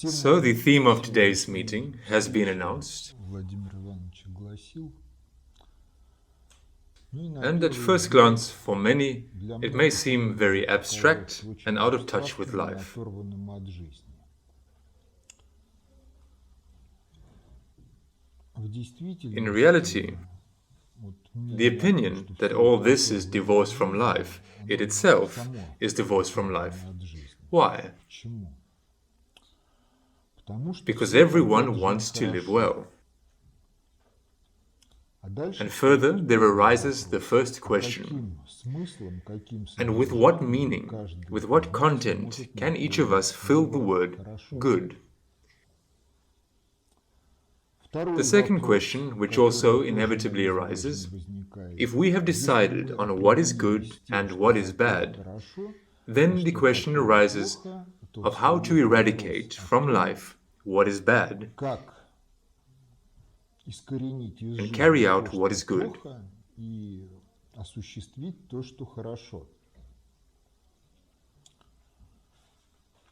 So the theme of today's meeting has been announced, and at first glance, for many, it may seem very abstract and out of touch with life. In reality, the opinion that all this is divorced from life, it itself is divorced from life. Why? Because everyone wants to live well. And further, there arises the first question: and with what meaning, with what content can each of us fill the word good? The second question, which also inevitably arises: if we have decided on what is good and what is bad, then the question arises of how to eradicate from life what is bad and carry out what is good.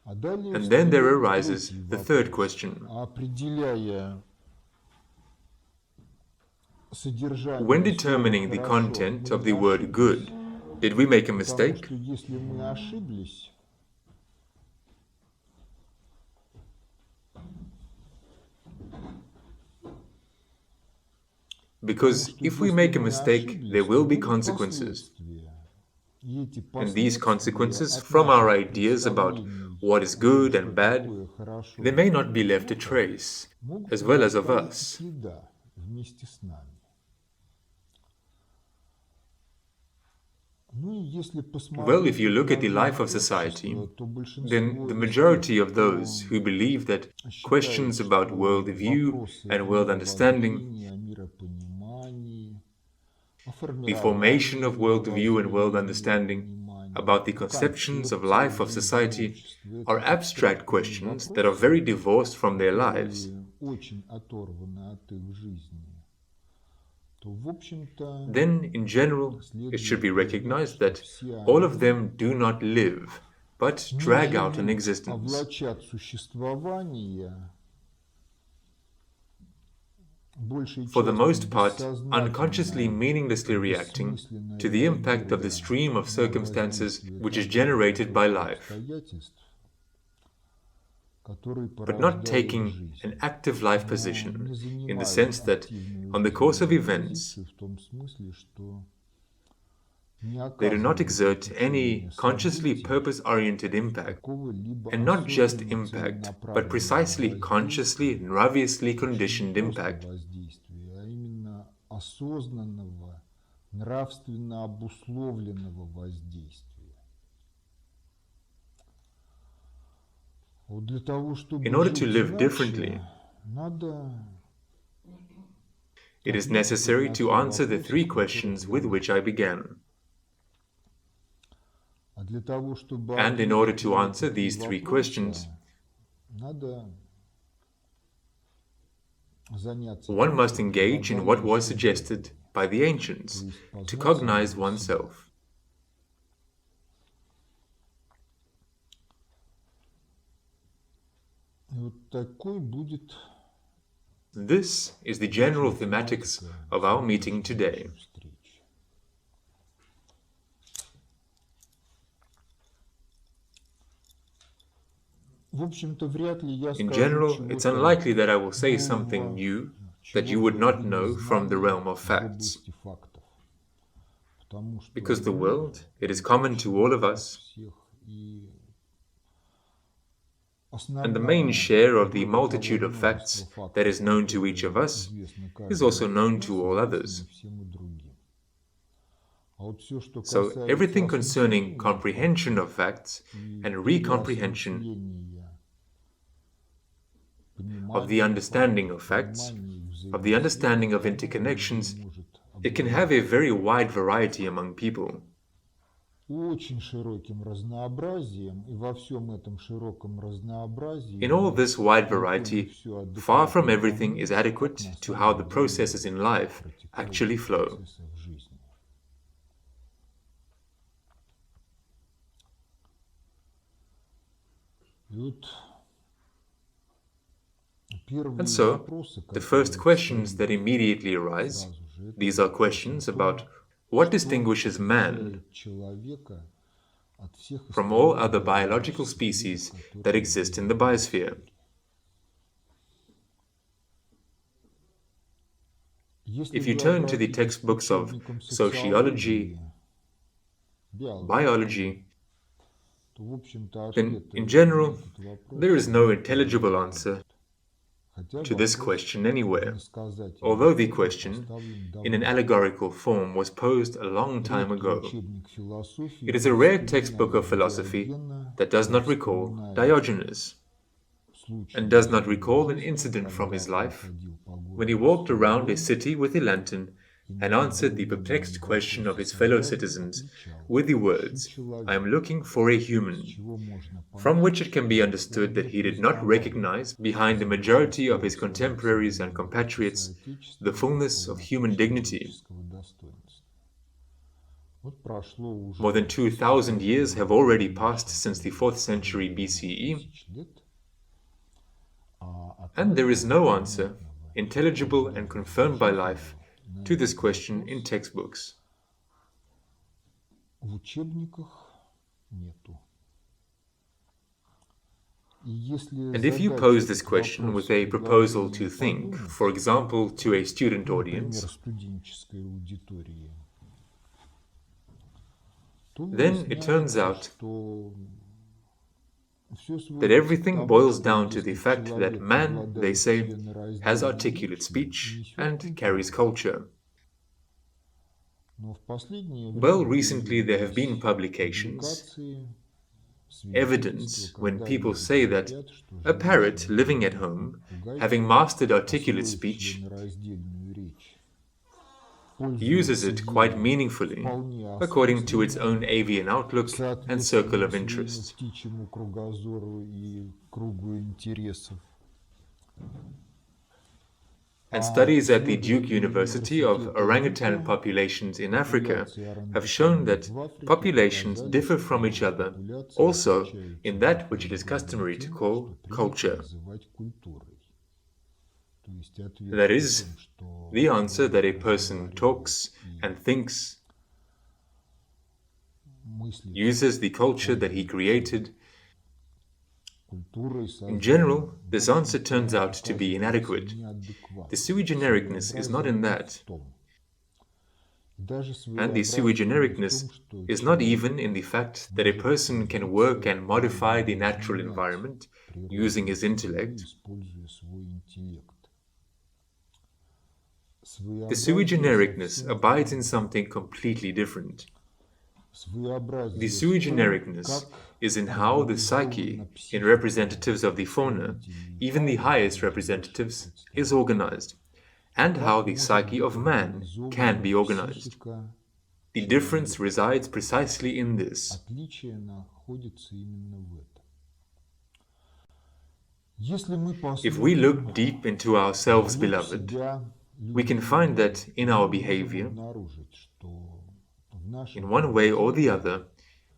And then there arises the third question. When determining the content of the word good, did we make a mistake? Because if we make a mistake, there will be consequences. And these consequences, from our ideas about what is good and bad, they may not be left a trace, as well as of us. Well, if you look at the life of society, then the majority of those who believe that questions about worldview and world understanding, the formation of worldview and world understanding, about the conceptions of life of society, are abstract questions that are very divorced from their lives. Then, in general, it should be recognized that all of them do not live, but drag out an existence. For the most part, unconsciously, meaninglessly reacting to the impact of the stream of circumstances which is generated by life, but not taking an active life position in the sense that, on the course of events, they do not exert any consciously purpose-oriented impact, and not just impact, but precisely consciously and obviously conditioned impact. In order to live differently, it is necessary to answer the three questions with which I began. And in order to answer these three questions, one must engage in what was suggested by the ancients, to cognize oneself. This is the general thematics of our meeting today. In general, it's unlikely that I will say something new that you would not know from the realm of facts. Because the world, it is common to all of us, and the main share of the multitude of facts that is known to each of us is also known to all others. So everything concerning comprehension of facts and recomprehension of the understanding of facts, of the understanding of interconnections, it can have a very wide variety among people. In all this wide variety, far from everything is adequate to how the processes in life actually flow. And so, the first questions that immediately arise, these are questions about what distinguishes man from all other biological species that exist in the biosphere. If you turn to the textbooks of sociology, biology, then in general, there is no intelligible answer to this question anywhere, although the question, in an allegorical form, was posed a long time ago. It is a rare textbook of philosophy that does not recall Diogenes, and does not recall an incident from his life when he walked around a city with a lantern and answered the perplexed question of his fellow citizens with the words, "I am looking for a human," from which it can be understood that he did not recognize behind the majority of his contemporaries and compatriots the fullness of human dignity. More than 2,000 years have already passed since the 4th century BCE, and there is no answer, intelligible and confirmed by life, to this question in textbooks. And if you pose this question with a proposal to think, for example, to a student audience, then it turns out that everything boils down to the fact that man, they say, has articulate speech and carries culture. Well, recently there have been publications, evidence when people say that a parrot living at home, having mastered articulate speech, uses it quite meaningfully, according to its own avian outlook and circle of interest. And studies at the Duke University of orangutan populations in Africa have shown that populations differ from each other also in that which it is customary to call culture. That is, the answer that a person talks and thinks, uses the culture that he created. In general, this answer turns out to be inadequate. The sui genericness is not in that. And the sui genericness is not even in the fact that a person can work and modify the natural environment using his intellect. The sui genericness abides in something completely different. The sui genericness is in how the psyche, in representatives of the fauna, even the highest representatives, is organized, and how the psyche of man can be organized. The difference resides precisely in this. If we look deep into ourselves, beloved, we can find that in our behavior, in one way or the other,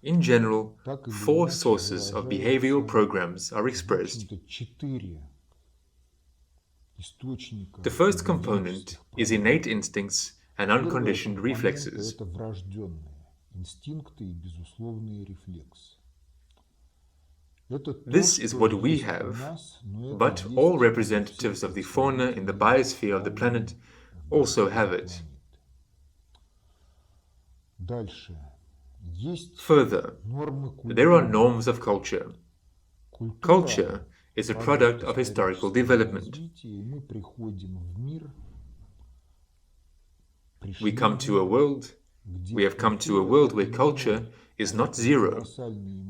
in general, 4 sources of behavioral programs are expressed. The first component is innate instincts and unconditioned reflexes. This is what we have, but all representatives of the fauna in the biosphere of the planet also have it. Further, there are norms of culture. Culture is a product of historical development. We have come to a world where culture is not zero,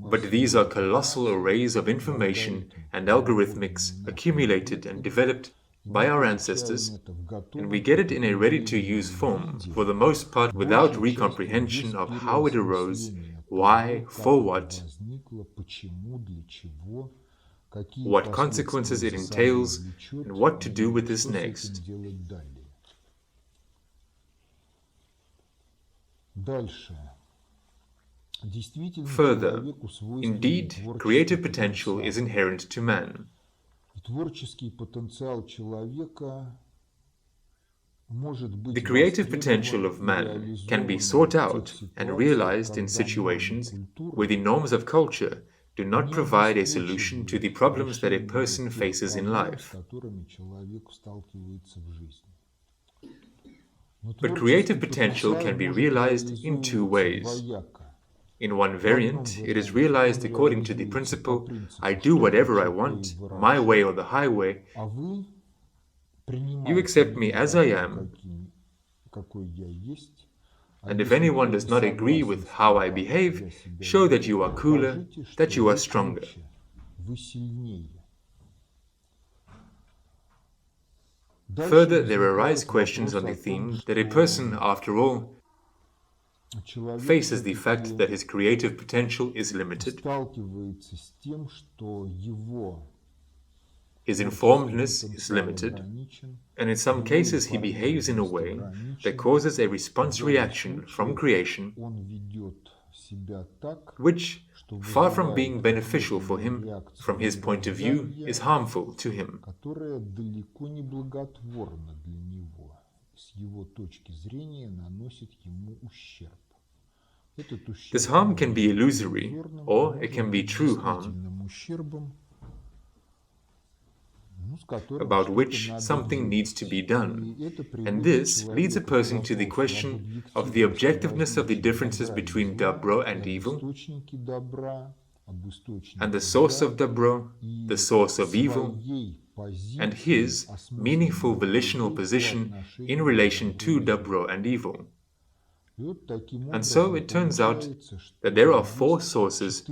but these are colossal arrays of information and algorithmics accumulated and developed by our ancestors, and we get it in a ready-to-use form, for the most part without recomprehension of how it arose, why, for what consequences it entails, and what to do with this next. Further, indeed, creative potential is inherent to man. The creative potential of man can be sought out and realized in situations where the norms of culture do not provide a solution to the problems that a person faces in life. But creative potential can be realized in two ways. In one variant, it is realized according to the principle, I do whatever I want, my way or the highway. You accept me as I am, and if anyone does not agree with how I behave, show that you are cooler, that you are stronger. Further, there arise questions on the theme that a person, after all, faces the fact that his creative potential is limited. His informedness is limited, and in some cases he behaves in a way that causes a response-reaction from creation, which, far from being beneficial for him, from his point of view, is harmful to him. This harm can be illusory, or it can be true harm, about which something needs to be done, and this leads a person to the question of the objectiveness of the differences between dobro and evil, and the source of dobro, the source of evil, and his meaningful volitional position in relation to dobro and evil. And so it turns out that there are four sources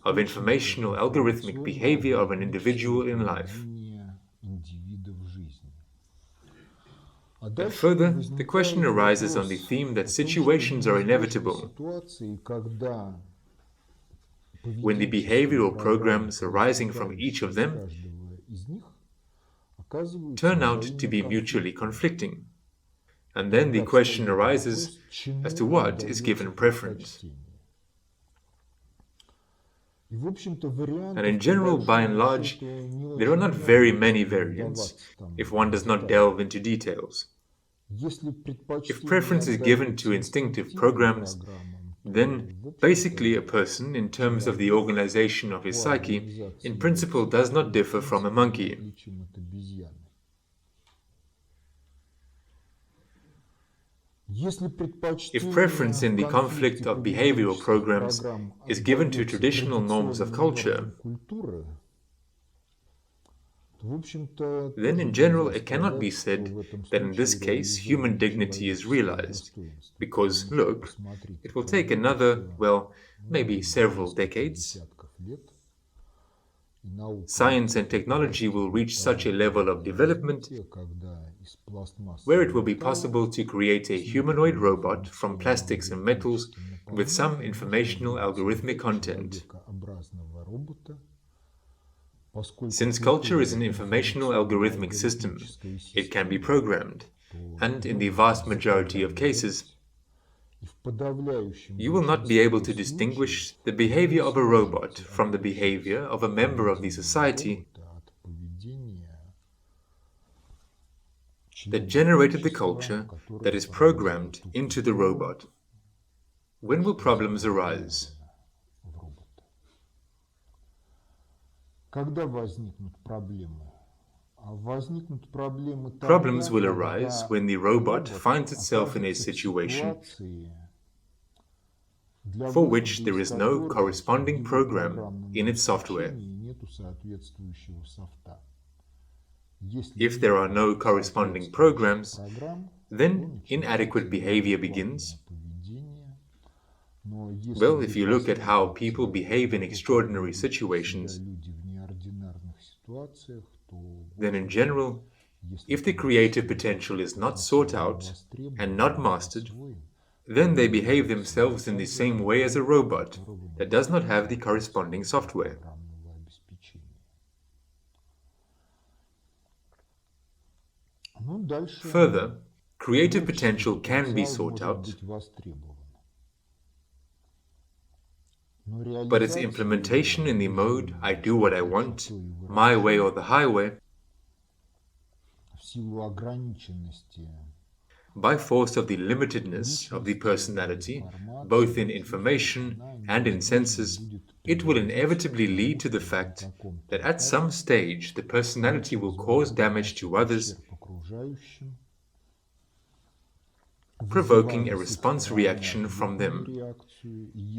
of informational algorithmic behavior of an individual in life. And further, the question arises on the theme that situations are inevitable when the behavioral programs arising from each of them turn out to be mutually conflicting. And then the question arises as to what is given preference. And in general, by and large, there are not very many variants if one does not delve into details. If preference is given to instinctive programs, then basically a person, in terms of the organization of his psyche, in principle does not differ from a monkey. If preference in the conflict of behavioral programs is given to traditional norms of culture, then in general it cannot be said that in this case human dignity is realized, because, look, it will take another, well, maybe several decades. Science and technology will reach such a level of development where it will be possible to create a humanoid robot from plastics and metals with some informational algorithmic content. Since culture is an informational algorithmic system, it can be programmed, and in the vast majority of cases, you will not be able to distinguish the behavior of a robot from the behavior of a member of the society that generated the culture that is programmed into the robot. When will problems arise? Problems will arise when the robot finds itself in a situation for which there is no corresponding program in its software. If there are no corresponding programs, then inadequate behavior begins. Well, if you look at how people behave in extraordinary situations, then in general, if the creative potential is not sought out and not mastered, then they behave themselves in the same way as a robot that does not have the corresponding software. Further, creative potential can be sought out but its implementation in the mode I do what I want, my way or the highway, by force of the limitedness of the personality, both in information and in senses, it will inevitably lead to the fact that at some stage the personality will cause damage to others, provoking a response reaction from them.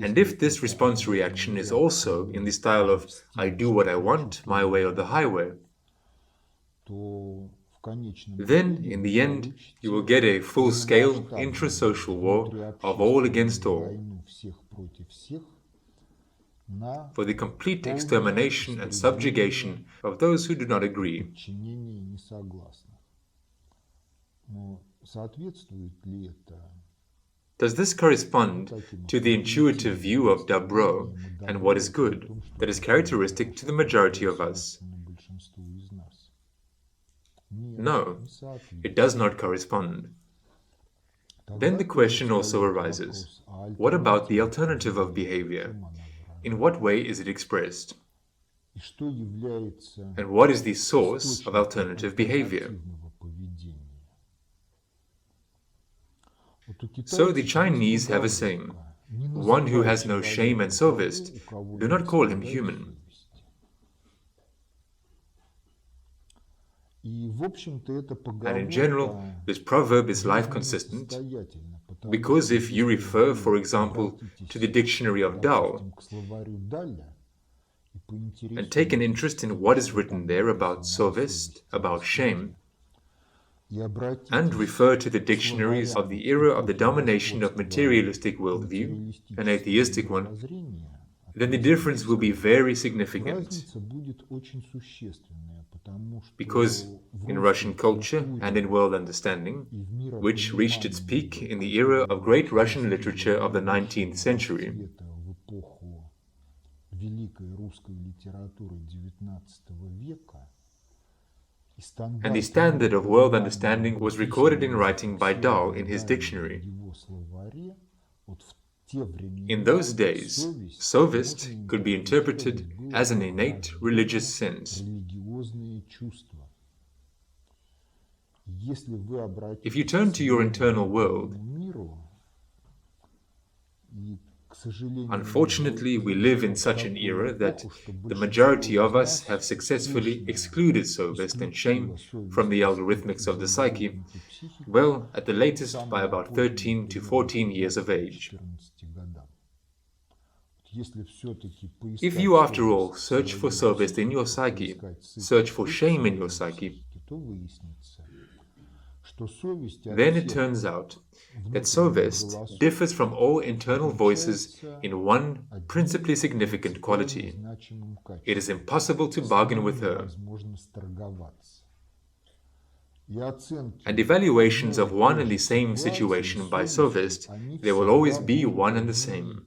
And if this response reaction is also in the style of I do what I want, my way or the highway, then, in the end, you will get a full-scale intrasocial war of all against all, for the complete extermination and subjugation of those who do not agree. Does this correspond to the intuitive view of dobro and what is good that is characteristic to the majority of us? No, it does not correspond. Then the question also arises, what about the alternative of behavior? In what way is it expressed? And what is the source of alternative behavior? So the Chinese have a saying, one who has no shame and совесть, do not call him human. And in general, this proverb is life-consistent, because if you refer, for example, to the dictionary of Tao, and take an interest in what is written there about совесть, about shame, and refer to the dictionaries of the era of the domination of materialistic worldview, an atheistic one, then the difference will be very significant. Because in Russian culture and in world understanding, which reached its peak in the era of great Russian literature of the 19th century, and the standard of world understanding was recorded in writing by Tao in his dictionary. In those days, совесть could be interpreted as an innate religious sense. If you turn to your internal world, unfortunately, we live in such an era that the majority of us have successfully excluded совесть and shame from the algorithmics of the psyche, well, at the latest by about 13 to 14 years of age. If you, after all, search for совесть in your psyche, search for shame in your psyche, then it turns out that совесть differs from all internal voices in one principally significant quality. It is impossible to bargain with her. And evaluations of one and the same situation by совесть, they will always be one and the same.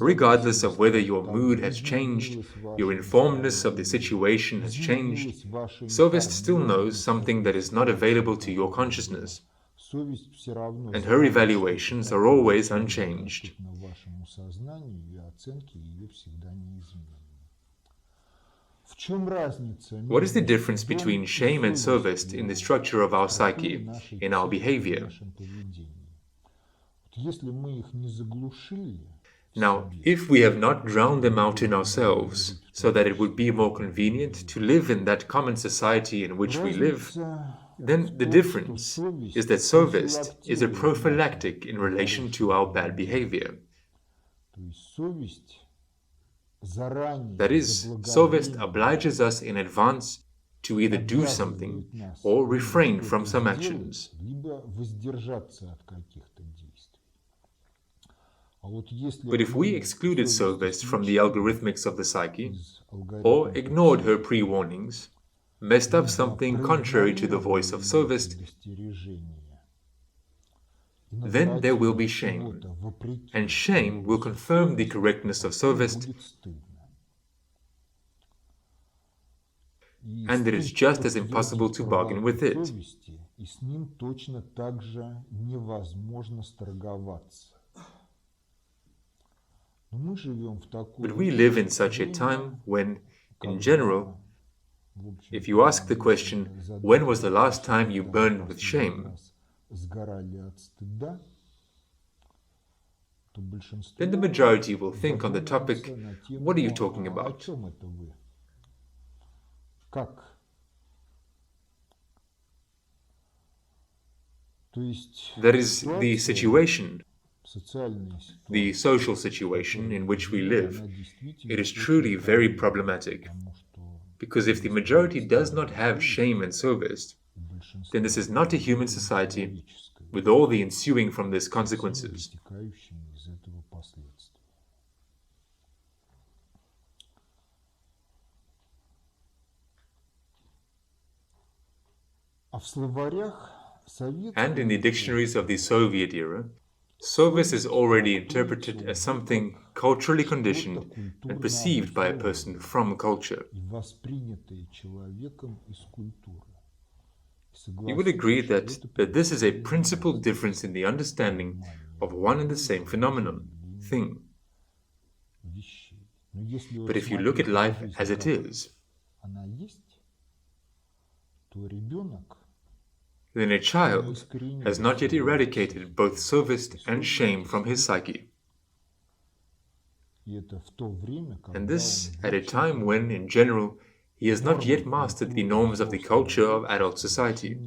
Regardless of whether your mood has changed, your informedness of the situation has changed, совесть still knows something that is not available to your consciousness, and her evaluations are always unchanged. What is the difference between shame and совесть in the structure of our psyche, in our behavior? Now, if we have not drowned them out in ourselves, so that it would be more convenient to live in that common society in which we live, then the difference is that совесть is a prophylactic in relation to our bad behavior. That is, совесть obliges us in advance to either do something or refrain from some actions. But if we excluded совесть from the algorithmics of the psyche, or ignored her pre-warnings, messed up something contrary to the voice of совесть, then there will be shame, and shame will confirm the correctness of совесть, and it is just as impossible to bargain with it. But we live in such a time when, in general, if you ask the question, when was the last time you burned with shame, then the majority will think on the topic, what are you talking about? That is the situation, the social situation in which we live. It is truly very problematic. Because if the majority does not have shame and service, then this is not a human society with all the ensuing from this consequences. And in the dictionaries of the Soviet era, service is already interpreted as something culturally conditioned and perceived by a person from culture. You would agree that this is a principal difference in the understanding of one and the same phenomenon, thing. But if you look at life as it is, then a child has not yet eradicated both service and shame from his psyche. And this at a time when, in general, he has not yet mastered the norms of the culture of adult society.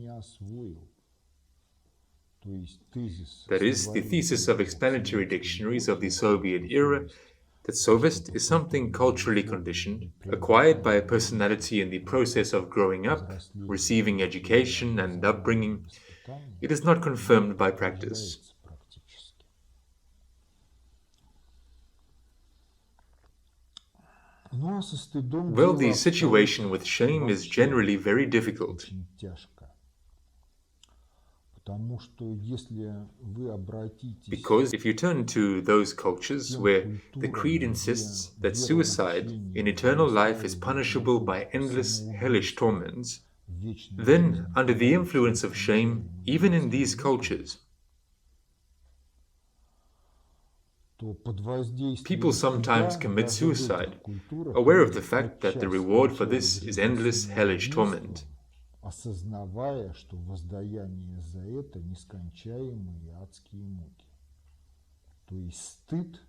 That is, the thesis of explanatory dictionaries of the Soviet era that service is something culturally conditioned, acquired by a personality in the process of growing up, receiving education and upbringing. It is not confirmed by practice. Well, the situation with shame is generally very difficult. Because if you turn to those cultures where the creed insists that suicide in eternal life is punishable by endless hellish torments, then under the influence of shame, even in these cultures, people sometimes commit suicide, aware of the fact that the reward for this is endless hellish torment. осознавая, что воздаяние за это нескончаемые адские муки. То есть стыд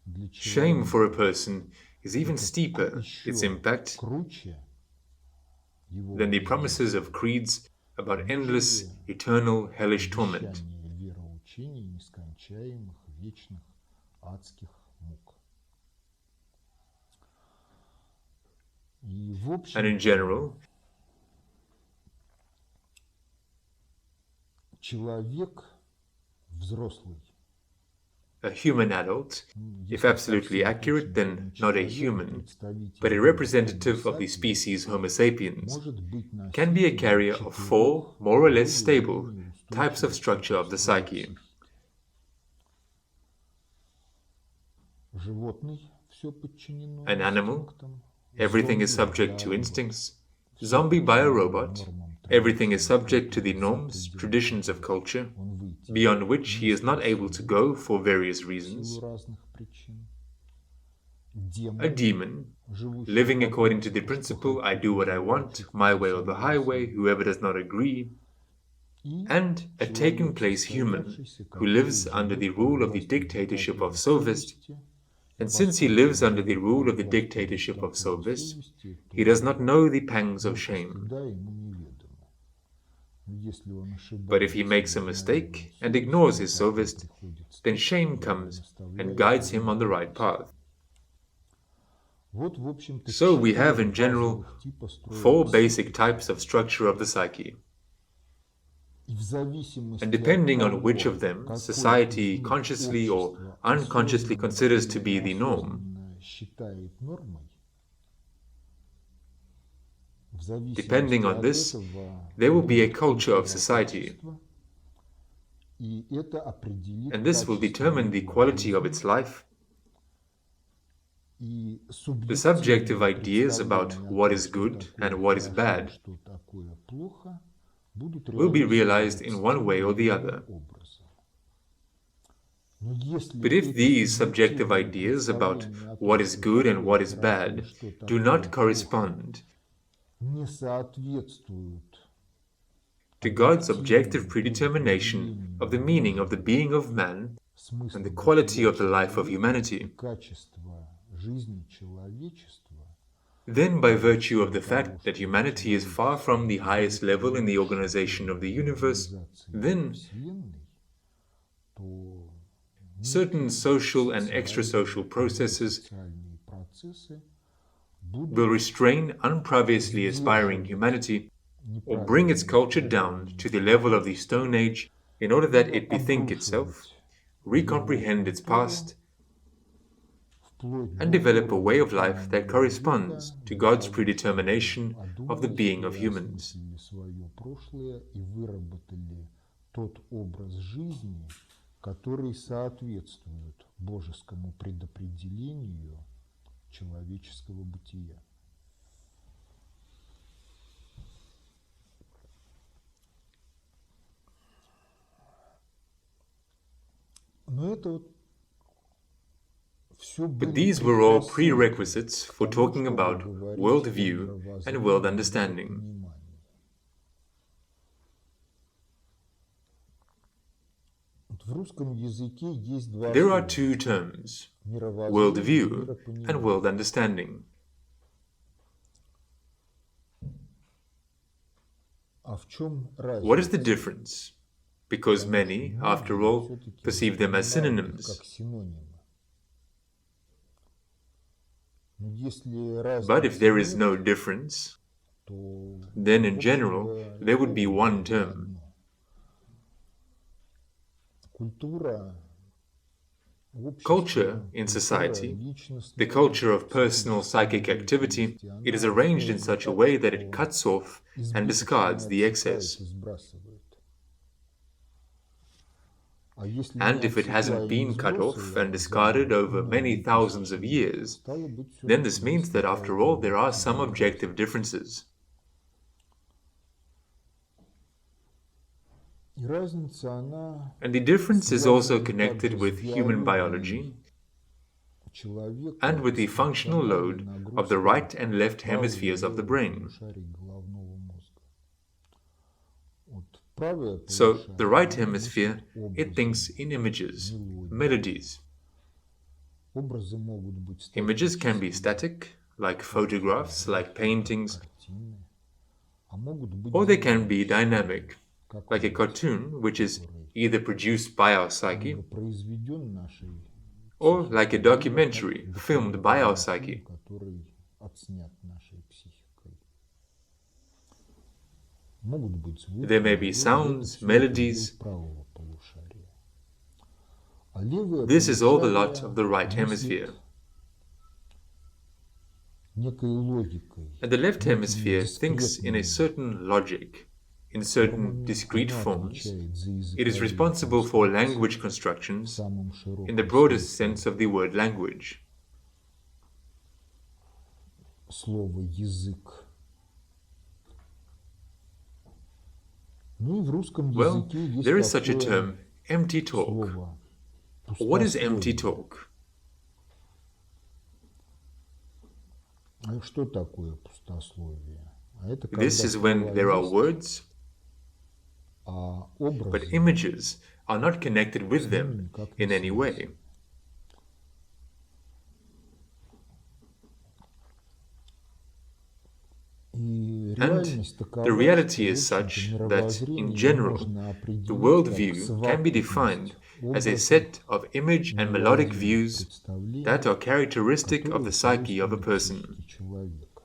для человека. Shame for a person is even steeper, its impact, than the promises of creeds about endless, eternal, hellish torment. Вероучений нескончаемых, вечных, адских мук. And in general, человек взрослый. A human adult, if absolutely accurate, then not a human, but a representative of the species Homo sapiens, can be a carrier of 4 more or less stable types of structure of the psyche. An animal, everything is subject to instincts. Zombie biorobot, everything is subject to the norms, traditions of culture, beyond which he is not able to go for various reasons. A demon, living according to the principle, I do what I want, my way or the highway, whoever does not agree. And a taken place human, who lives under the rule of the dictatorship of sophist. And since he lives under the rule of the dictatorship of sophist, he does not know the pangs of shame. But if he makes a mistake and ignores his sophist, then shame comes and guides him on the right path. So we have in general 4 basic types of structure of the psyche. And depending on which of them society consciously or unconsciously considers to be the norm, depending on this, there will be a culture of society. And this will determine the quality of its life. The subjective ideas about what is good and what is bad will be realized in one way or the other. Но если But if эти these subjective субъективные ideas about представления о what том, is что good and what такое is хорошо и bad что do такое not плохо, correspond не соответствуют to God's объективному objective predetermination of the предопределению meaning of the Божьим being of man and смысла the quality бытия of the life of человека и humanity, качества жизни человечества, then by то в virtue of силу the того, fact that что humanity is far from человечество the highest level in the руководящее organization of the в universe, организации then Вселенной, то certain некие social and социальные extrasocial и processes несоциальные процессы will будут restrain unpreviously aspiring сдерживать humanity or bring its неправильные culture down устремления to the level of the человека Stone Age in order that и it bethink itself, обрушивать его recomprehend its культуру past, вплоть and до develop a way of уровня life that каменного века, corresponds to для God's того, чтобы predetermination of the одумались being и of humans. осмыслили свое прошлое и выработали тот образ жизни, который соответствует божескому предопределению человеческого бытия. Но это вот все But были these were all предпосылки prerequisites for того, talking чтобы about говорить о worldview and world мировоззрении, understanding. миропонимании. Вот в русском языке есть два There are слова: two terms, мировоззрение и worldview and world миропонимание. understanding. А в чем What is the разница? difference? Because Потому что many, after многие all, все-таки perceive them as воспринимают их synonyms. как синонимы. Но если But if разницы there is нет, no difference, то, then в in general, общем-то, there would и be слово one будет term. одно. Культура Culture общества, in культура society, the личностная, culture of personal психическая psychic activity, деятельность, it is она arranged in устроена such a так, way that it что cuts off and избыточное discards the отсекает excess. и сбрасывает. А если And не if it отсекла hasn't и не been cut off сбросила and за discarded over many многие thousands of тысячи лет, years, стало быть, then все-таки this есть means that такая after all there are some разница. objective differences. И разница, она And the difference is also связана connected также с with human biology биологией человека, and with the с functional функциональной load of the right нагрузкой and left правого и hemispheres of the левого brain. полушарий головного мозга. Вот правое So полушарие, the right оно hemisphere, мыслит it thinks образами, in images, мелодиями. melodies. Образы могут быть Images can be статические, static, like как photographs, like фотографии, как paintings, картины, а могут быть or they can be динамические, dynamic, как like a образ, cartoon, which is который either produced by our psyche либо произведен нашей or like a психикой, либо как documentary filmed by our документальный фильм, psyche. который отснят нашей психикой. Могут быть звуки, There may be sounds, melodies. правого полушария. А левое This is all the lot полушарие of the right мыслит hemisphere. некой логикой, And the left некими hemisphere thinks in a дискретными certain logic, in certain формами. discrete Оно forms. отвечает за It is языковые responsible for конструкции language в constructions самом in the широком broadest смысле sense of the word language. слова «язык». Ну и в русском Well, языке есть there is such a такое term, empty talk. слово What is empty «пустословие». talk? А что такое пустословие? А это This когда is when слова there are есть, words, а but образы images are not connected с with ними them никак не in any связаны. way. И And реальность такова, the reality что, is в общем-то, such that, мировоззрение in general, можно the определить как worldview can be defined совокупность as a образов, set of image and melodic мелодий, views представлений, that are characteristic of которые the psyche of a свойственны person. психике человека.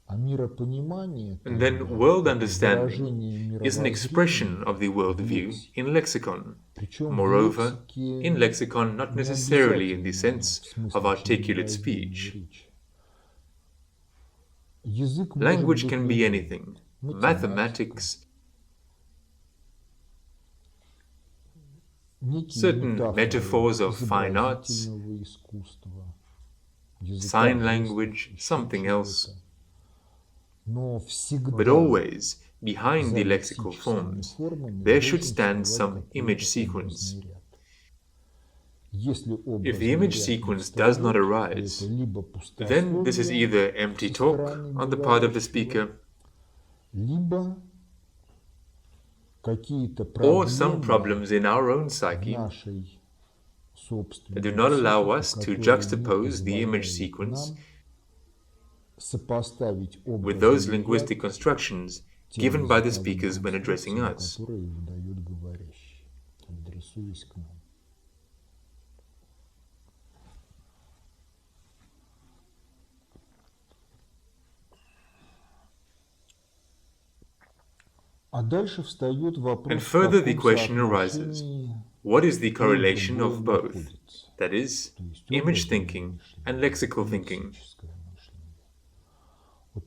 А миропонимание And then тогда world это understanding выражение is an expression of the мировоззрения в worldview лексике. in lexicon. Причем в Moreover, лексике in lexicon not не necessarily in the обязательно sense в смысле of articulate членораздельной speech. речи. Язык может Language быть can be любым. anything. Математика, Mathematics, некие certain метафоры metaphors of fine arts, изобразительного искусства, языка sign жестов, language, еще something else. чего-то. Но But всегда always, behind the lexical forms, there should stand some image sequence. If the image sequence does not arise, then this is either empty talk on the part of the speaker, or some problems in our own psyche that do not allow us to juxtapose the image sequence with those linguistic constructions given by the speakers when addressing us. And further the question arises, what is the correlation of both, that is, image thinking and lexical thinking?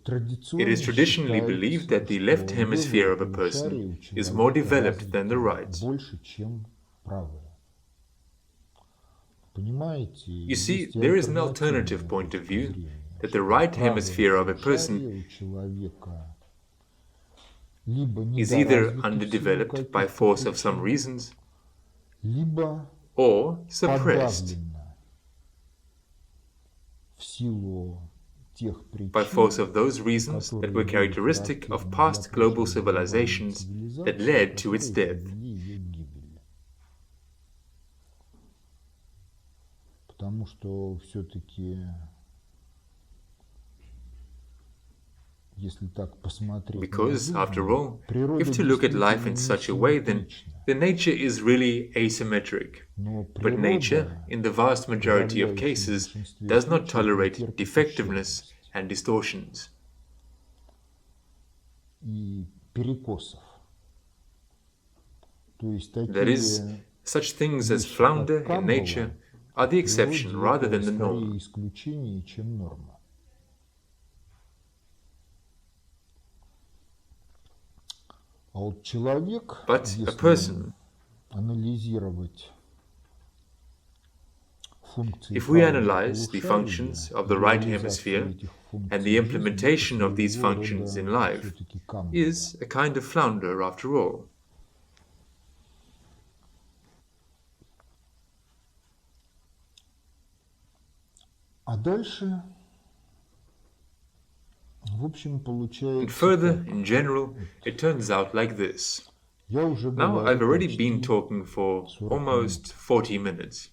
It is traditionally believed that the left hemisphere of a person is more developed than the right. You see, there is an alternative point of view that the right hemisphere of a person is either underdeveloped by force of some reasons or suppressed by force of those reasons that were characteristic of past global civilizations that led to its death. Because, after all, if to look at life in such a way, then nature is really asymmetric. But nature, in the vast majority of cases, does not tolerate defectiveness and distortions. That is, such things as flounder in nature are the exception rather than the norm. But a person, if we analyze the functions of the right hemisphere and the implementation of these functions in life, is a kind of flounder after all. And further, in general, it turns out like this. Now, I've already been talking for almost 40 minutes.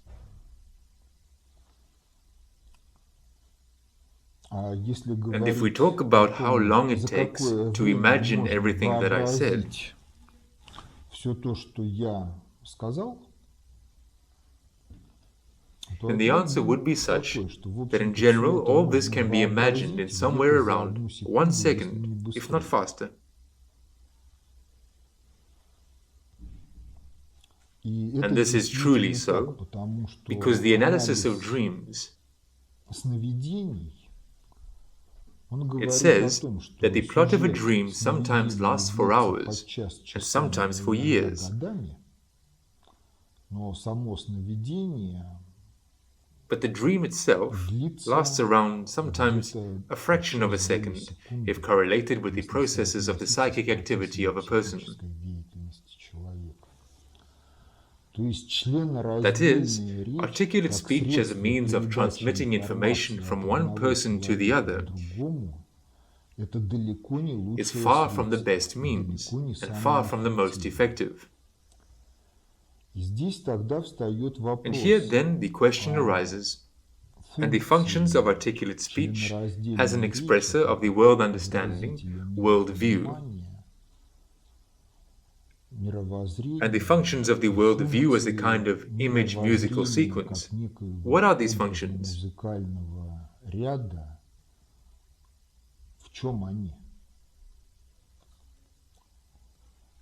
And if we talk about how long it takes to imagine everything that I said, then the answer would be such that in general all this can be imagined in somewhere around 1 second, if not faster. And this is truly so, because the analysis of dreams, it says that the plot of a dream sometimes lasts for hours and sometimes for years. But the dream itself lasts around sometimes a fraction of a second if correlated with the processes of the psychic activity of a person. That is, articulate speech as a means of transmitting information from one person to the other is far from the best means and far from the most effective. And here then the question arises, and the functions of articulate speech as an expresser of the world understanding, worldview, and the functions of the worldview as a kind of image musical sequence. What are these functions?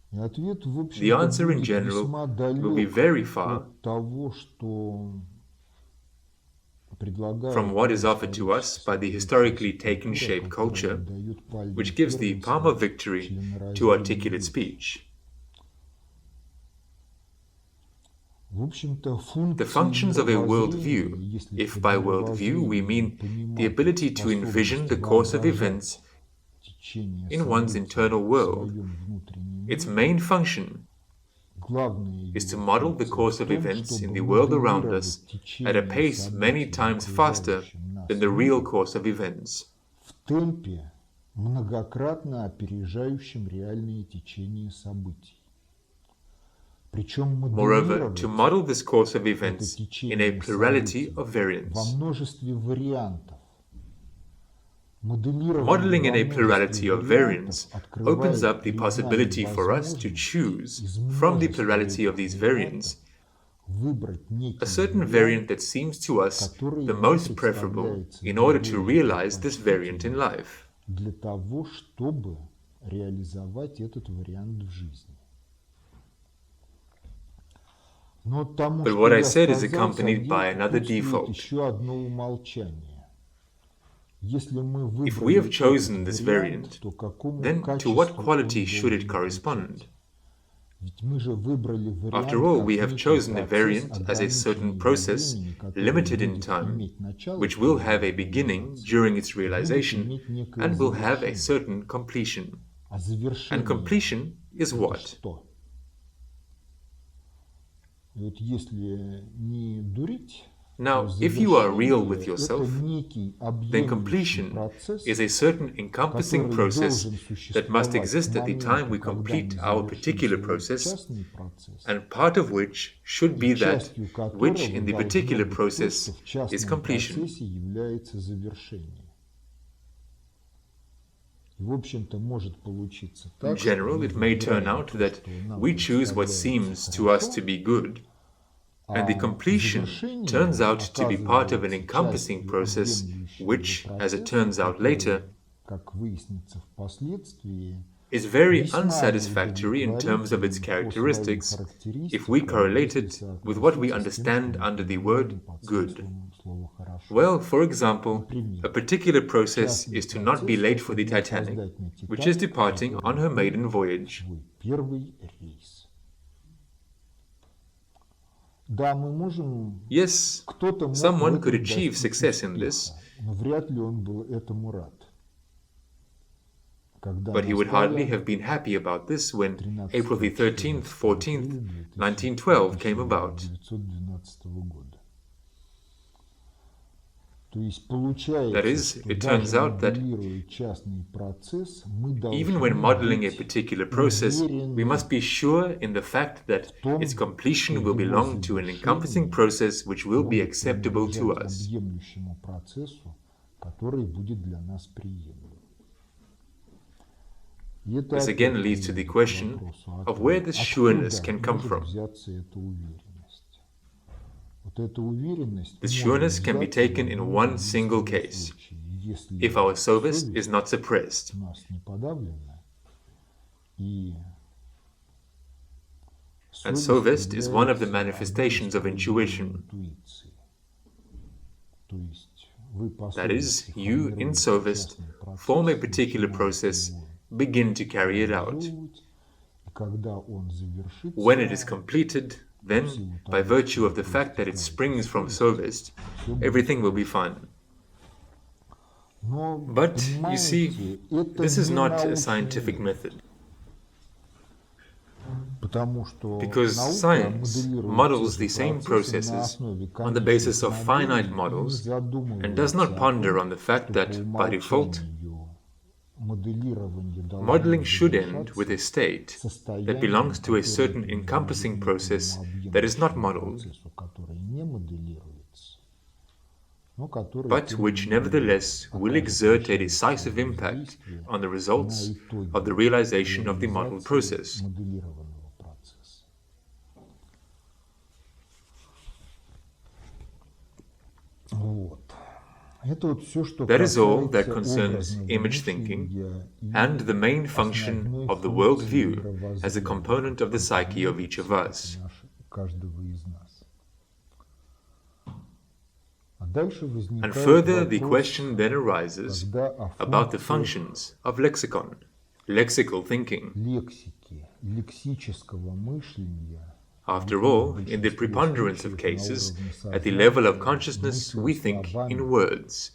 The answer in general will be very far from what is offered to us by the historically taken shape culture, which gives the palm of victory to articulate speech. The functions of a worldview, if by worldview we mean the ability to envision the course of events in one's internal world, its main function is to model the course of events in the world around us at a pace many times faster than the real course of events. В темпе, многократно опережающем реальные течения событий. Причем Moreover, to model this course of events это in a течение plurality событий of во variants. множестве вариантов. Modeling in a plurality of variants opens up the possibility for us to choose from the plurality of these variants a certain variant that seems to us the most preferable in order to realize this variant in life. Для того, чтобы реализовать этот вариант в жизни. But what I said is accompanied by another default. Еще одно умолчание. If we have chosen this variant, then to what quality should it correspond? After all, we have chosen a variant as a certain process, limited in time, which will have a beginning during its realization and will have a certain completion. And completion is what? Now, if you are real with yourself, then completion is a certain encompassing process that must exist at the time we complete our particular process, and part of which should be that which in the particular process is completion. In general, it may turn out that we choose what seems to us to be good, and the completion turns out to be part of an encompassing process which, as it turns out later, is very unsatisfactory in terms of its characteristics if we correlate it with what we understand under the word good. Well, for example, a particular process is to not be late for the Titanic, which is departing on her maiden voyage. Yes, someone could achieve success in this, but he would hardly have been happy about this when April the 13th, 14th, 1912 came about. That is, it turns out that even when modeling a particular process, we must be sure in the fact that its completion will belong to an encompassing process which will be acceptable to us. This again leads to the question of where this sureness can come from. This sureness can be taken in one single case, if our sovest is not suppressed. And sovest is one of the manifestations of intuition. That is, you, in sovest, form a particular process, begin to carry it out. When it is completed, then, by virtue of the fact that it springs from sovest, everything will be fine. But, you see, this is not a scientific method. Because science models the same processes on the basis of finite models and does not ponder on the fact that, by default, modeling should end with a state that belongs to a certain encompassing process that is not modeled, but which nevertheless will exert a decisive impact on the results of the realization of the modeled process. That is all that concerns image thinking and the main function of the worldview as a component of the psyche of each of us. And further, the question then arises about the functions of lexicon, lexical thinking. After all, in the preponderance of cases, at the level of consciousness, we think in words.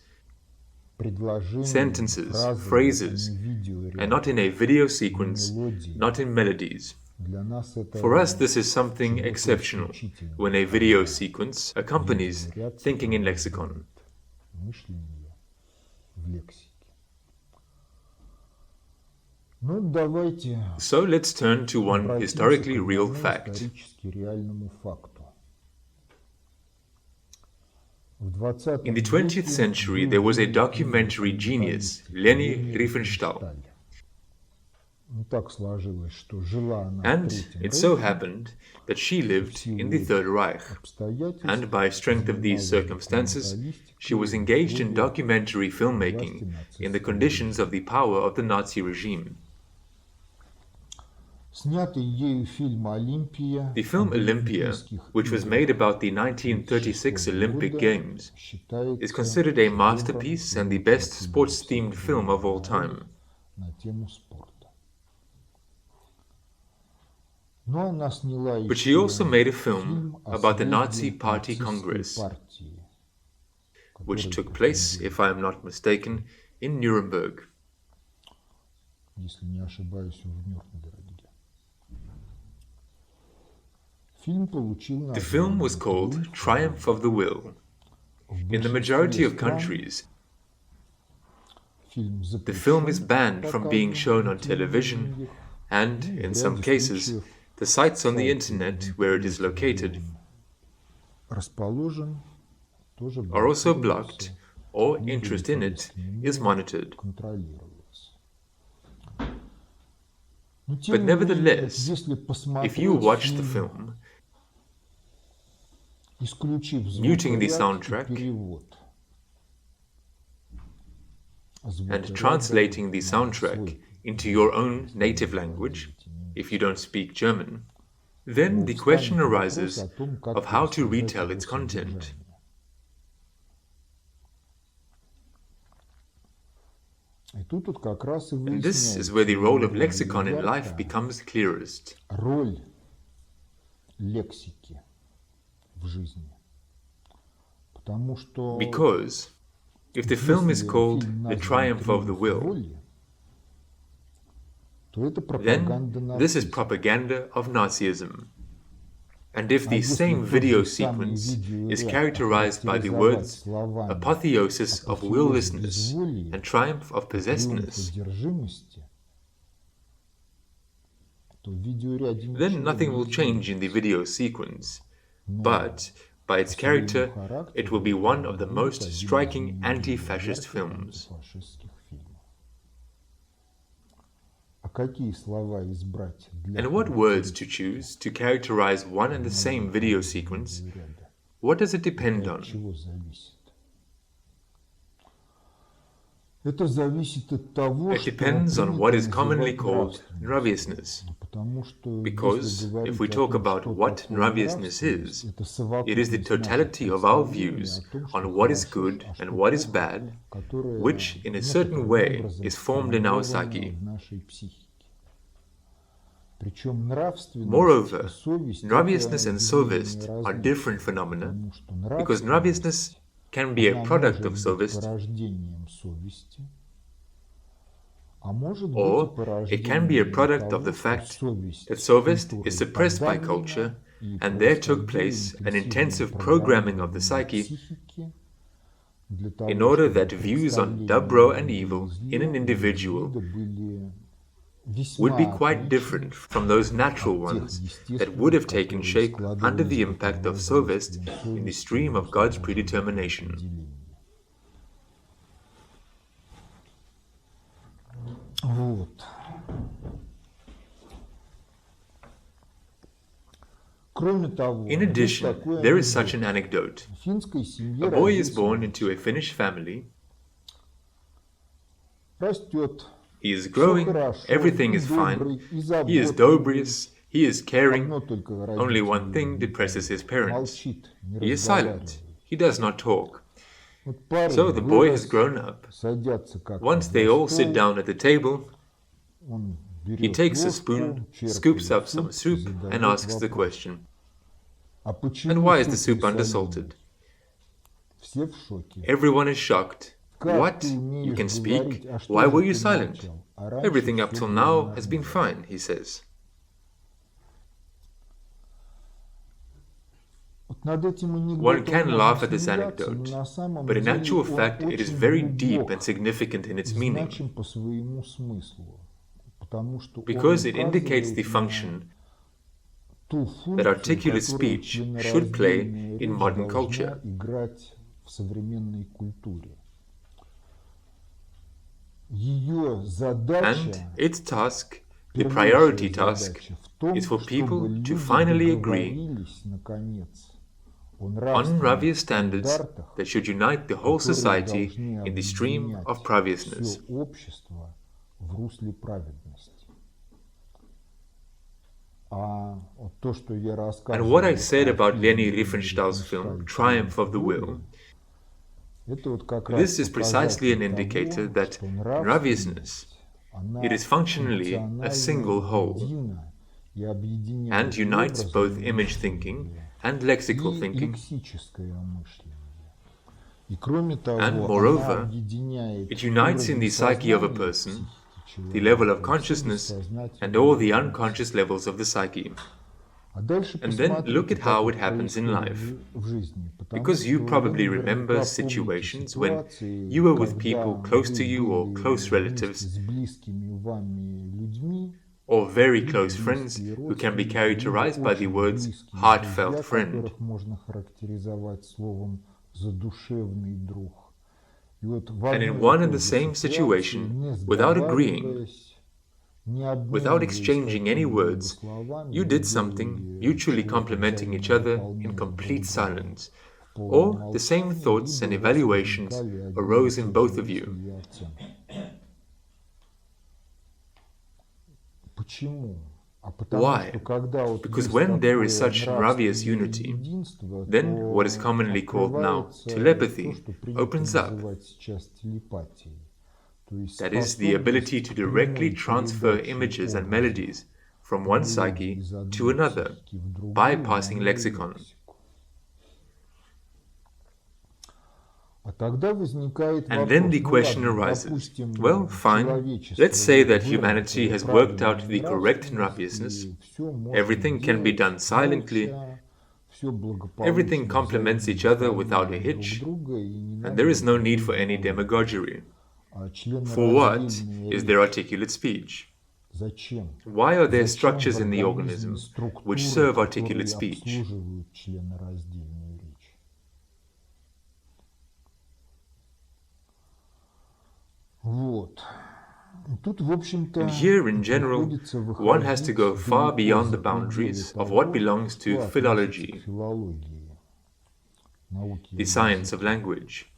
sentences, phrases, and not in a video sequence, not in melodies. For us, this is something exceptional when a video sequence accompanies thinking in lexicon. So let's turn to one historically real fact. In the 20th century, there was a documentary genius, Leni Riefenstahl. And it so happened that she lived in the Third Reich, and by strength of these circumstances, she was engaged in documentary filmmaking in the conditions of the power of the Nazi regime. The film Olympia, which was made about the 1936 Olympic Games, is considered a masterpiece and the best sports-themed film of all time. But she also made a film about the Nazi Party Congress, which took place, if I am not mistaken, in Nuremberg. The film was called Triumph of the Will. In the majority of countries, the film is banned from being shown on television, and, in some cases, the sites on the internet where it is located are also blocked, or interest in it is monitored. But nevertheless, if you watch the film, muting the soundtrack and translating the soundtrack into your own native language, if you don't speak German, then the question arises of how to retell its content. And this is where the role of lexicon in life becomes clearest. Because if the film is called The Triumph of the Will, then this is propaganda of Nazism. And if the same video sequence is characterized by the words apotheosis of willlessness and triumph of possessedness, then nothing will change in the video sequence, but by its character, it will be one of the most striking anti-fascist films. And what words to choose to characterize one and the same video sequence? What does it depend on? It depends on what is commonly called nraviousness. Because if we talk about what nraviousness is, it is the totality of our views on what is good and what is bad, which in a certain way is formed in our psyche. Moreover, nraviousness and sovest are different phenomena, because nraviousness can be a product of sovest, or it can be a product of the fact that sovest is suppressed by culture, and there took place an intensive programming of the psyche in order that views on dobro and evil in an individual would be quite different from those natural ones that would have taken shape under the impact of sovest in the stream of God's predetermination. In addition, there is such an anecdote. A boy is born into a Finnish family. He is growing, everything is fine, he is dobrous, he is caring, only one thing depresses his parents. He is silent, he does not talk. So the boy has grown up. Once they all sit down at the table, he takes a spoon, scoops up some soup and asks the question, "And why is the soup undersalted?" Everyone is shocked. What? You can speak? Why were you silent? Everything up till now has been fine, he says. One can laugh at this anecdote, but in actual fact it is very deep and significant in its meaning, because it indicates the function that articulate speech should play in modern culture. And its task, the priority task, is for people to finally agree on Ravia standards that should unite the whole society in the stream of praviousness. And what I said about Leni Riefenstahl's film Triumph of the Will, this is precisely an indicator that in raviousness it is functionally a single whole and unites both image thinking and lexical thinking. And moreover, it unites in the psyche of a person the level of consciousness and all the unconscious levels of the psyche. And then look at how it happens in life. Because you probably remember situations when you were with people close to you or close relatives or very close friends who can be characterized by the words heartfelt friend. And in one and the same situation, without agreeing, without exchanging any words, you did something mutually complementing each other in complete silence, or the same thoughts and evaluations arose in both of you. Why? Because when there is such ravious unity, then what is commonly called now telepathy opens up. That is, the ability to directly transfer images and melodies from one psyche to another, bypassing lexicon. And then the question arises, well, fine, let's say that humanity has worked out the correct raviousness, everything can be done silently, everything complements each other without a hitch, and there is no need for any demagoguery. For what is there articulate speech? Why are there structures in the organism which serve articulate speech? And here, in general, one has to go far beyond the boundaries of what belongs to philology, the science of language.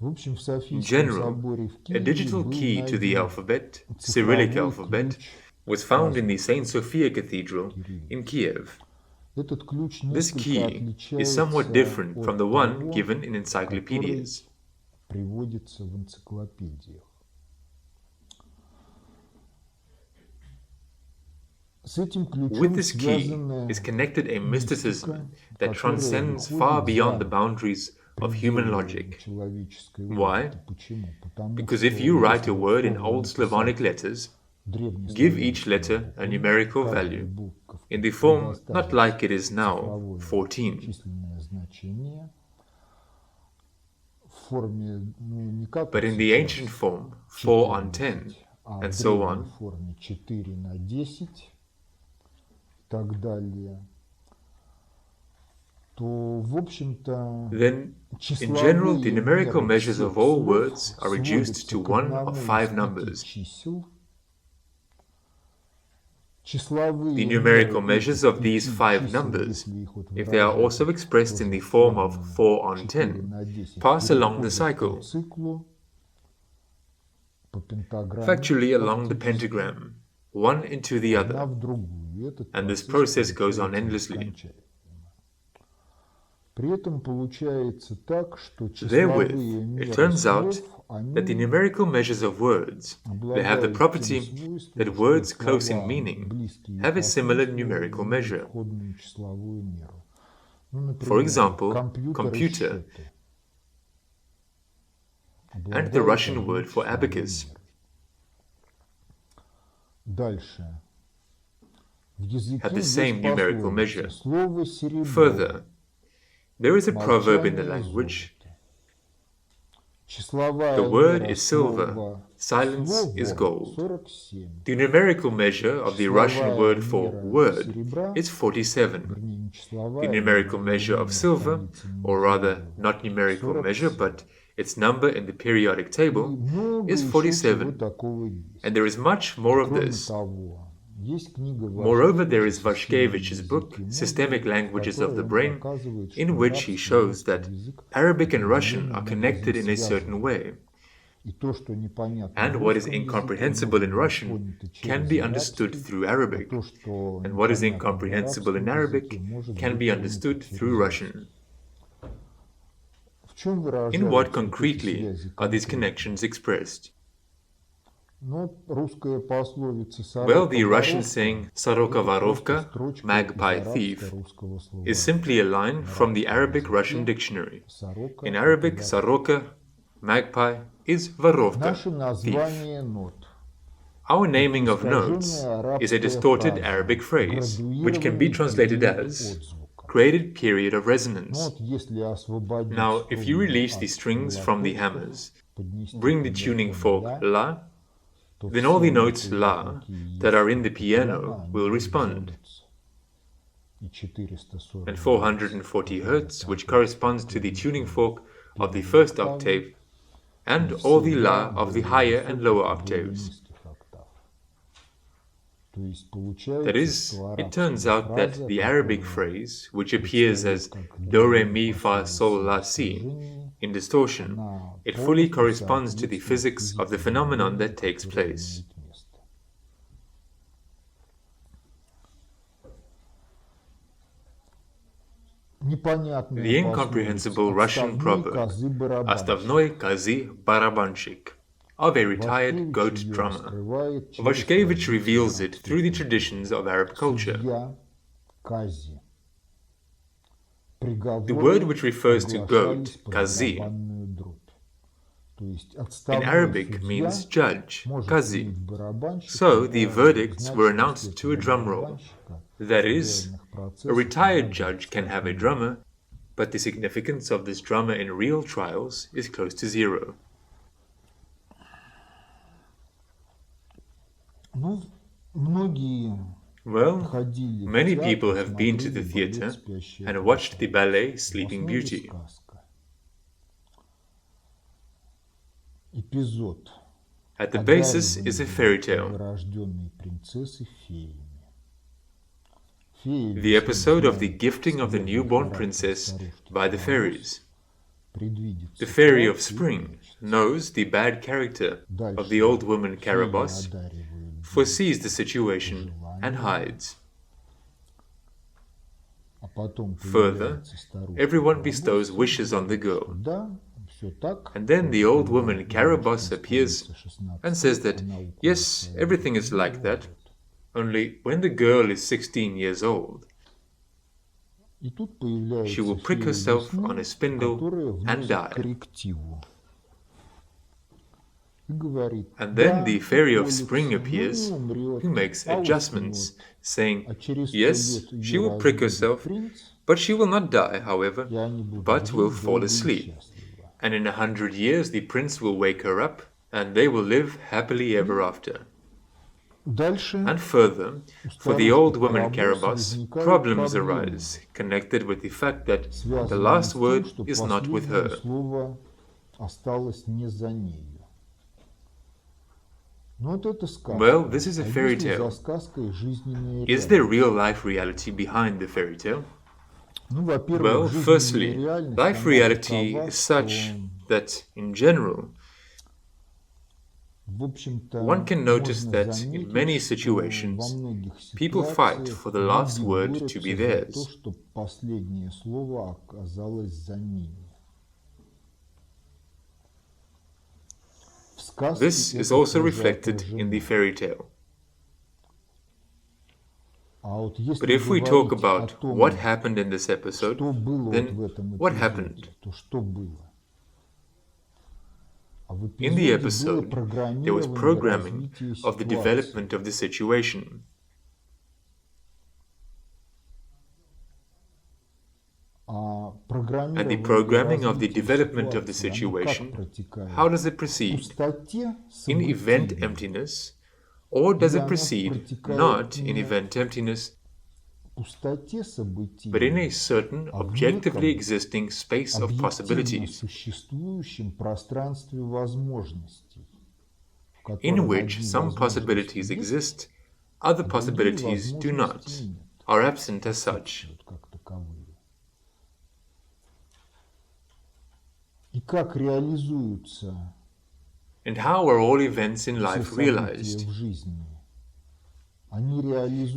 In general, a digital key to the alphabet, Cyrillic alphabet, was found in the St. Sophia Cathedral in Kiev. This key is somewhat different from the one given in encyclopedias. With this key is connected a mysticism that transcends far beyond the boundaries of human logic. Why? Because if you write a word in old Slavonic letters, give each letter a numerical value, in the form not like it is now, 14. But in the ancient form, 4 on 10, and so on. Then, in general, the numerical measures of all words are reduced to one of 5 numbers. The numerical measures of these 5 numbers, if they are also expressed in the form of 4 on 10, pass along the cycle, factually along the pentagram, one into the other, and this process goes on endlessly. Therewith, it turns out that the numerical measures of words, they have the property that words close in meaning have a similar numerical measure. For example, computer and the Russian word for abacus. Have the same numerical measure. Further, there is a proverb in the language: the word is silver, silence is gold. The numerical measure of the Russian word for word is 47. The numerical measure of silver, or rather not numerical measure but its number in the periodic table, is 47. And there is much more of this. Moreover, there is Vashkevich's book, Systemic Languages of the Brain, in which he shows that Arabic and Russian are connected in a certain way. And what is incomprehensible in Russian can be understood through Arabic, and what is incomprehensible in Arabic can be understood through Russian. In what concretely are these connections expressed? Well, the Russian saying "Soroka vorovka," magpie thief, is simply a line from the Arabic-Russian dictionary. In Arabic, soroka, magpie, is vorovka, thief. Our naming of notes is a distorted Arabic phrase, which can be translated as created period of resonance. Now, if you release the strings from the hammers, bring the tuning fork la, then all the notes la that are in the piano will respond. And 440 Hz, which corresponds to the tuning fork of the first octave, and all the la of the higher and lower octaves. That is, it turns out that the Arabic phrase, which appears as do, re, mi, fa, sol, la, si, in distortion, it fully corresponds to the physics of the phenomenon that takes place. The incomprehensible Russian proverb, "Оставной kazi barabanchik," of a retired goat drummer. Vashkevich reveals it through the traditions of Arab culture. The word which refers to goat, kazi, in Arabic means judge, kazi. So the verdicts were announced to a drum roll. That is, a retired judge can have a drummer, but the significance of this drummer in real trials is close to zero. Well, many people have been to the theater and watched the ballet Sleeping Beauty. At the basis is a fairy tale. The episode of the gifting of the newborn princess by the fairies. The fairy of spring knows the bad character of the old woman Karabas, foresees the situation and hides. Further, everyone bestows wishes on the girl. And then the old woman Karabas appears and says that, yes, everything is like that, only when the girl is 16 years old, she will prick herself on a spindle and die. And then the fairy of spring appears, who makes adjustments, saying, yes, she will prick herself, but she will not die, however, but will fall asleep. And in 100 years the prince will wake her up, and they will live happily ever after. And further, for the old woman Karabas, problems arise connected with the fact that the last word is not with her. Well, this is a fairy tale. Is there real-life reality behind the fairy tale? Well, firstly, life reality is such that, in general, one can notice that in many situations, people fight for the last word to be theirs. This is also reflected in the fairy tale. But if we talk about what happened in this episode, then what happened? In the episode, there was programming of the development of the situation. And the programming of the development of the situation, how does it proceed? In event emptiness, or does it proceed not in event emptiness, but in a certain objectively existing space of possibilities, in which some possibilities exist, other possibilities do not, are absent as such? And how are all events in life realized?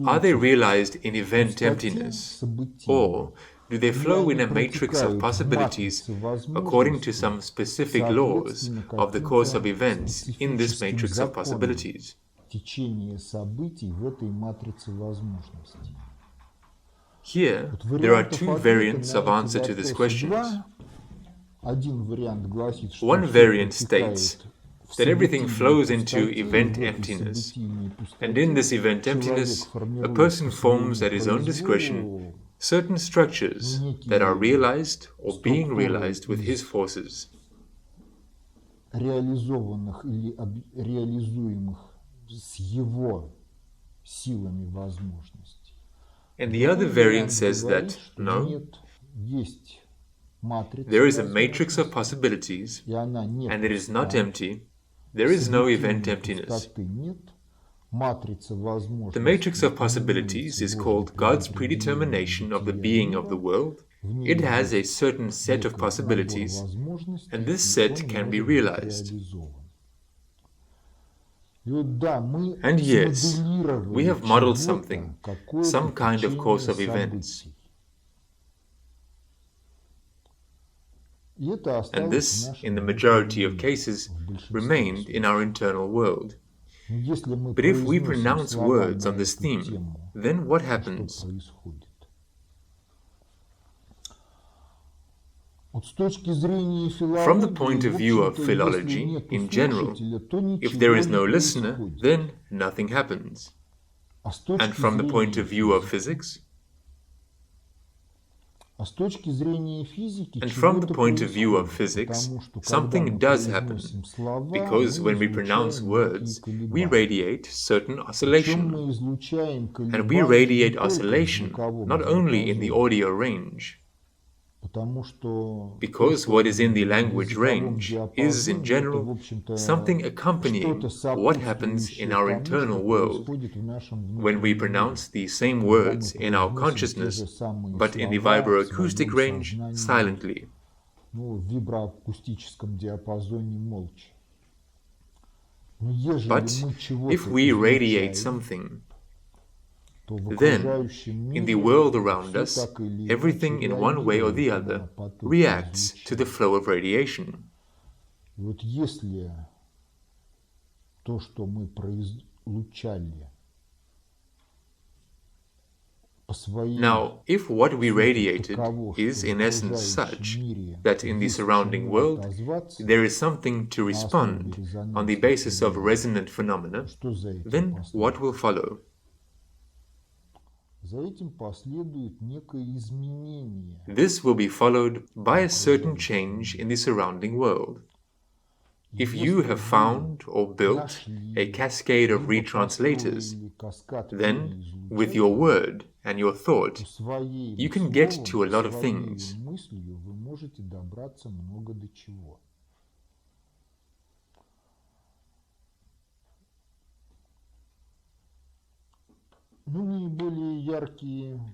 Are they realized in event emptiness, or do they flow in a matrix of possibilities according to some specific laws of the course of events in this matrix of possibilities? Here, there are two variants of answer to this question. One variant states that everything flows into event emptiness, and in this event emptiness, a person forms at his own discretion certain structures that are realized or being realized with his forces. And the other variant says that, no, there is a matrix of possibilities, and it is not empty. There is no event emptiness. The matrix of possibilities is called God's predetermination of the being of the world. It has a certain set of possibilities, and this set can be realized. And yes, we have modeled something, some kind of course of events. And this, in the majority of cases, remained in our internal world. But if we pronounce words on this theme, then what happens? From the point of view of philology, in general, if there is no listener, then nothing happens. And from the point of view of physics? And from the point of view of physics, something does happen, because when we pronounce words, we radiate certain oscillation. And we radiate oscillation not only in the audio range, because what is in the language range is, in general, something accompanying what happens in our internal world when we pronounce the same words in our consciousness, but in the vibroacoustic range silently. But if we radiate something, then, in the world around us, everything in one way or the other reacts to the flow of radiation. Now, if what we radiated is in essence such that in the surrounding world there is something to respond on the basis of resonant phenomena, then what will follow? This will be followed by a certain change in the surrounding world. If you have found or built a cascade of retranslators, then, with your word and your thought, you can get to a lot of things.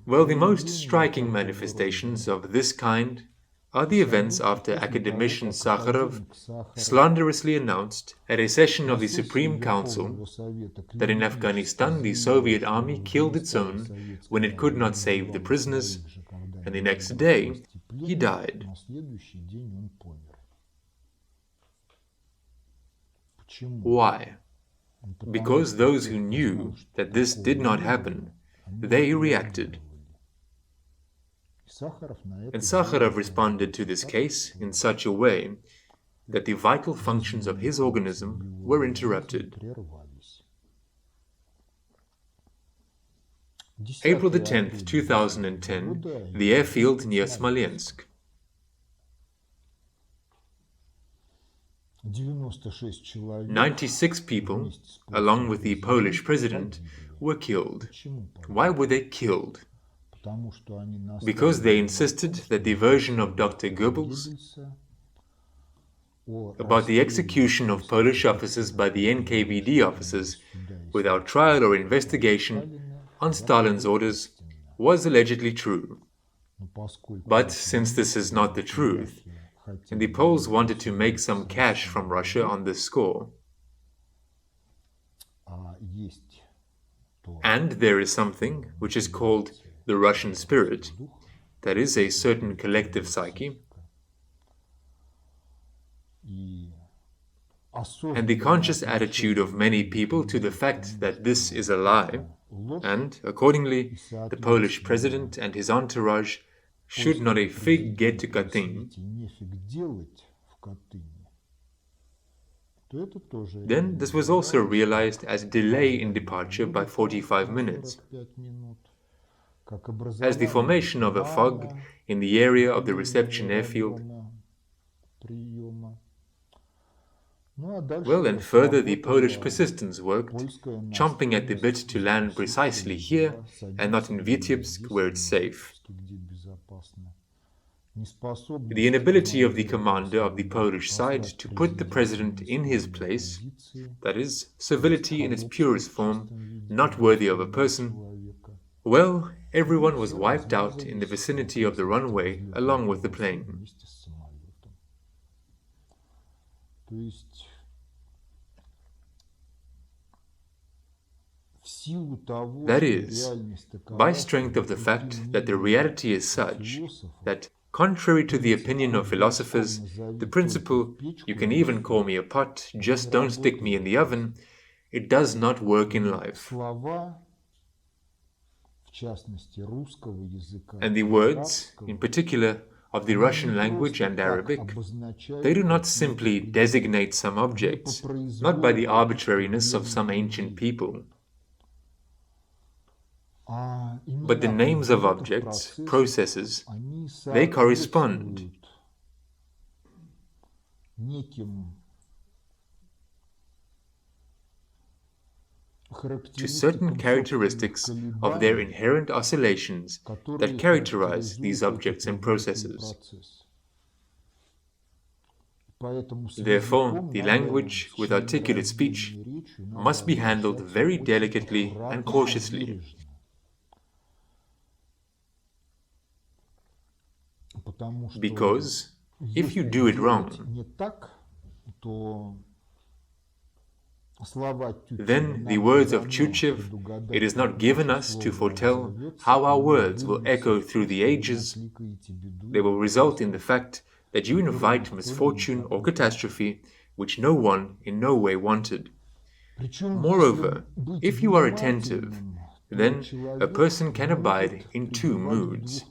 Well, the most striking manifestations of this kind are the events after academician Sakharov slanderously announced at a session of the Supreme Council that in Afghanistan the Soviet army killed its own when it could not save the prisoners, and the next day he died. Why? Because those who knew that this did not happen, they reacted. And Sakharov responded to this case in such a way that the vital functions of his organism were interrupted. April the 10th, 2010, the airfield near Smolensk. 96 people, along with the Polish president, were killed. Why were they killed? Because they insisted that the version of Dr. Goebbels about the execution of Polish officers by the NKVD officers without trial or investigation on Stalin's orders was allegedly true. But since this is not the truth, and the Poles wanted to make some cash from Russia on this score, and there is something which is called the Russian spirit, that is a certain collective psyche, and the conscious attitude of many people to the fact that this is a lie, and, accordingly, the Polish president and his entourage should not a fig get to Katyn, then this was also realized as delay in departure by 45 minutes, as the formation of a fog in the area of the reception airfield. Well, and further the Polish persistence worked, chomping at the bit to land precisely here and not in Vitebsk, where it's safe. The inability of the commander of the Polish side to put the president in his place, that is, servility in its purest form, not worthy of a person, well, everyone was wiped out in the vicinity of the runway along with the plane. That is, by strength of the fact that the reality is such that, contrary to the opinion of philosophers, the principle, you can even call me a pot, just don't stick me in the oven, it does not work in life. And the words, in particular, of the Russian language and Arabic, they do not simply designate some objects, not by the arbitrariness of some ancient people, but the names of objects, processes, they correspond to certain characteristics of their inherent oscillations that characterize these objects and processes. Therefore, the language with articulate speech must be handled very delicately and cautiously. Because, if you do it wrong, then the words of Tyutchev, it is not given us to foretell how our words will echo through the ages. They will result in the fact that you invite misfortune or catastrophe which no one in no way wanted. Moreover, if you are attentive, then a person can abide in two moods.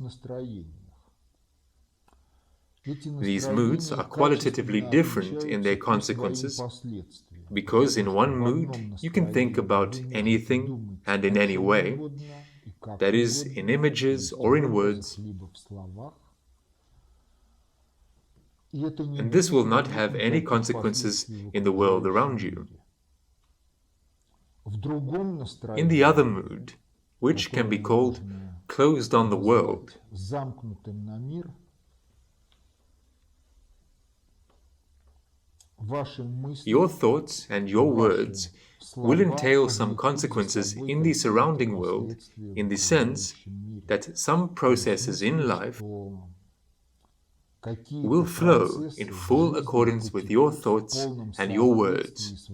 These moods are qualitatively different in their consequences, because in one mood you can think about anything and in any way, that is, in images or in words, and this will not have any consequences in the world around you. In the other mood, which can be called closed on the world, your thoughts and your words will entail some consequences in the surrounding world, in the sense that some processes in life will flow in full accordance with your thoughts and your words.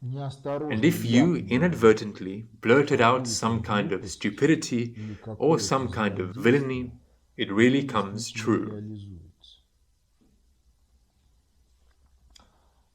And if you inadvertently blurted out some kind of stupidity or some kind of villainy, it really comes true.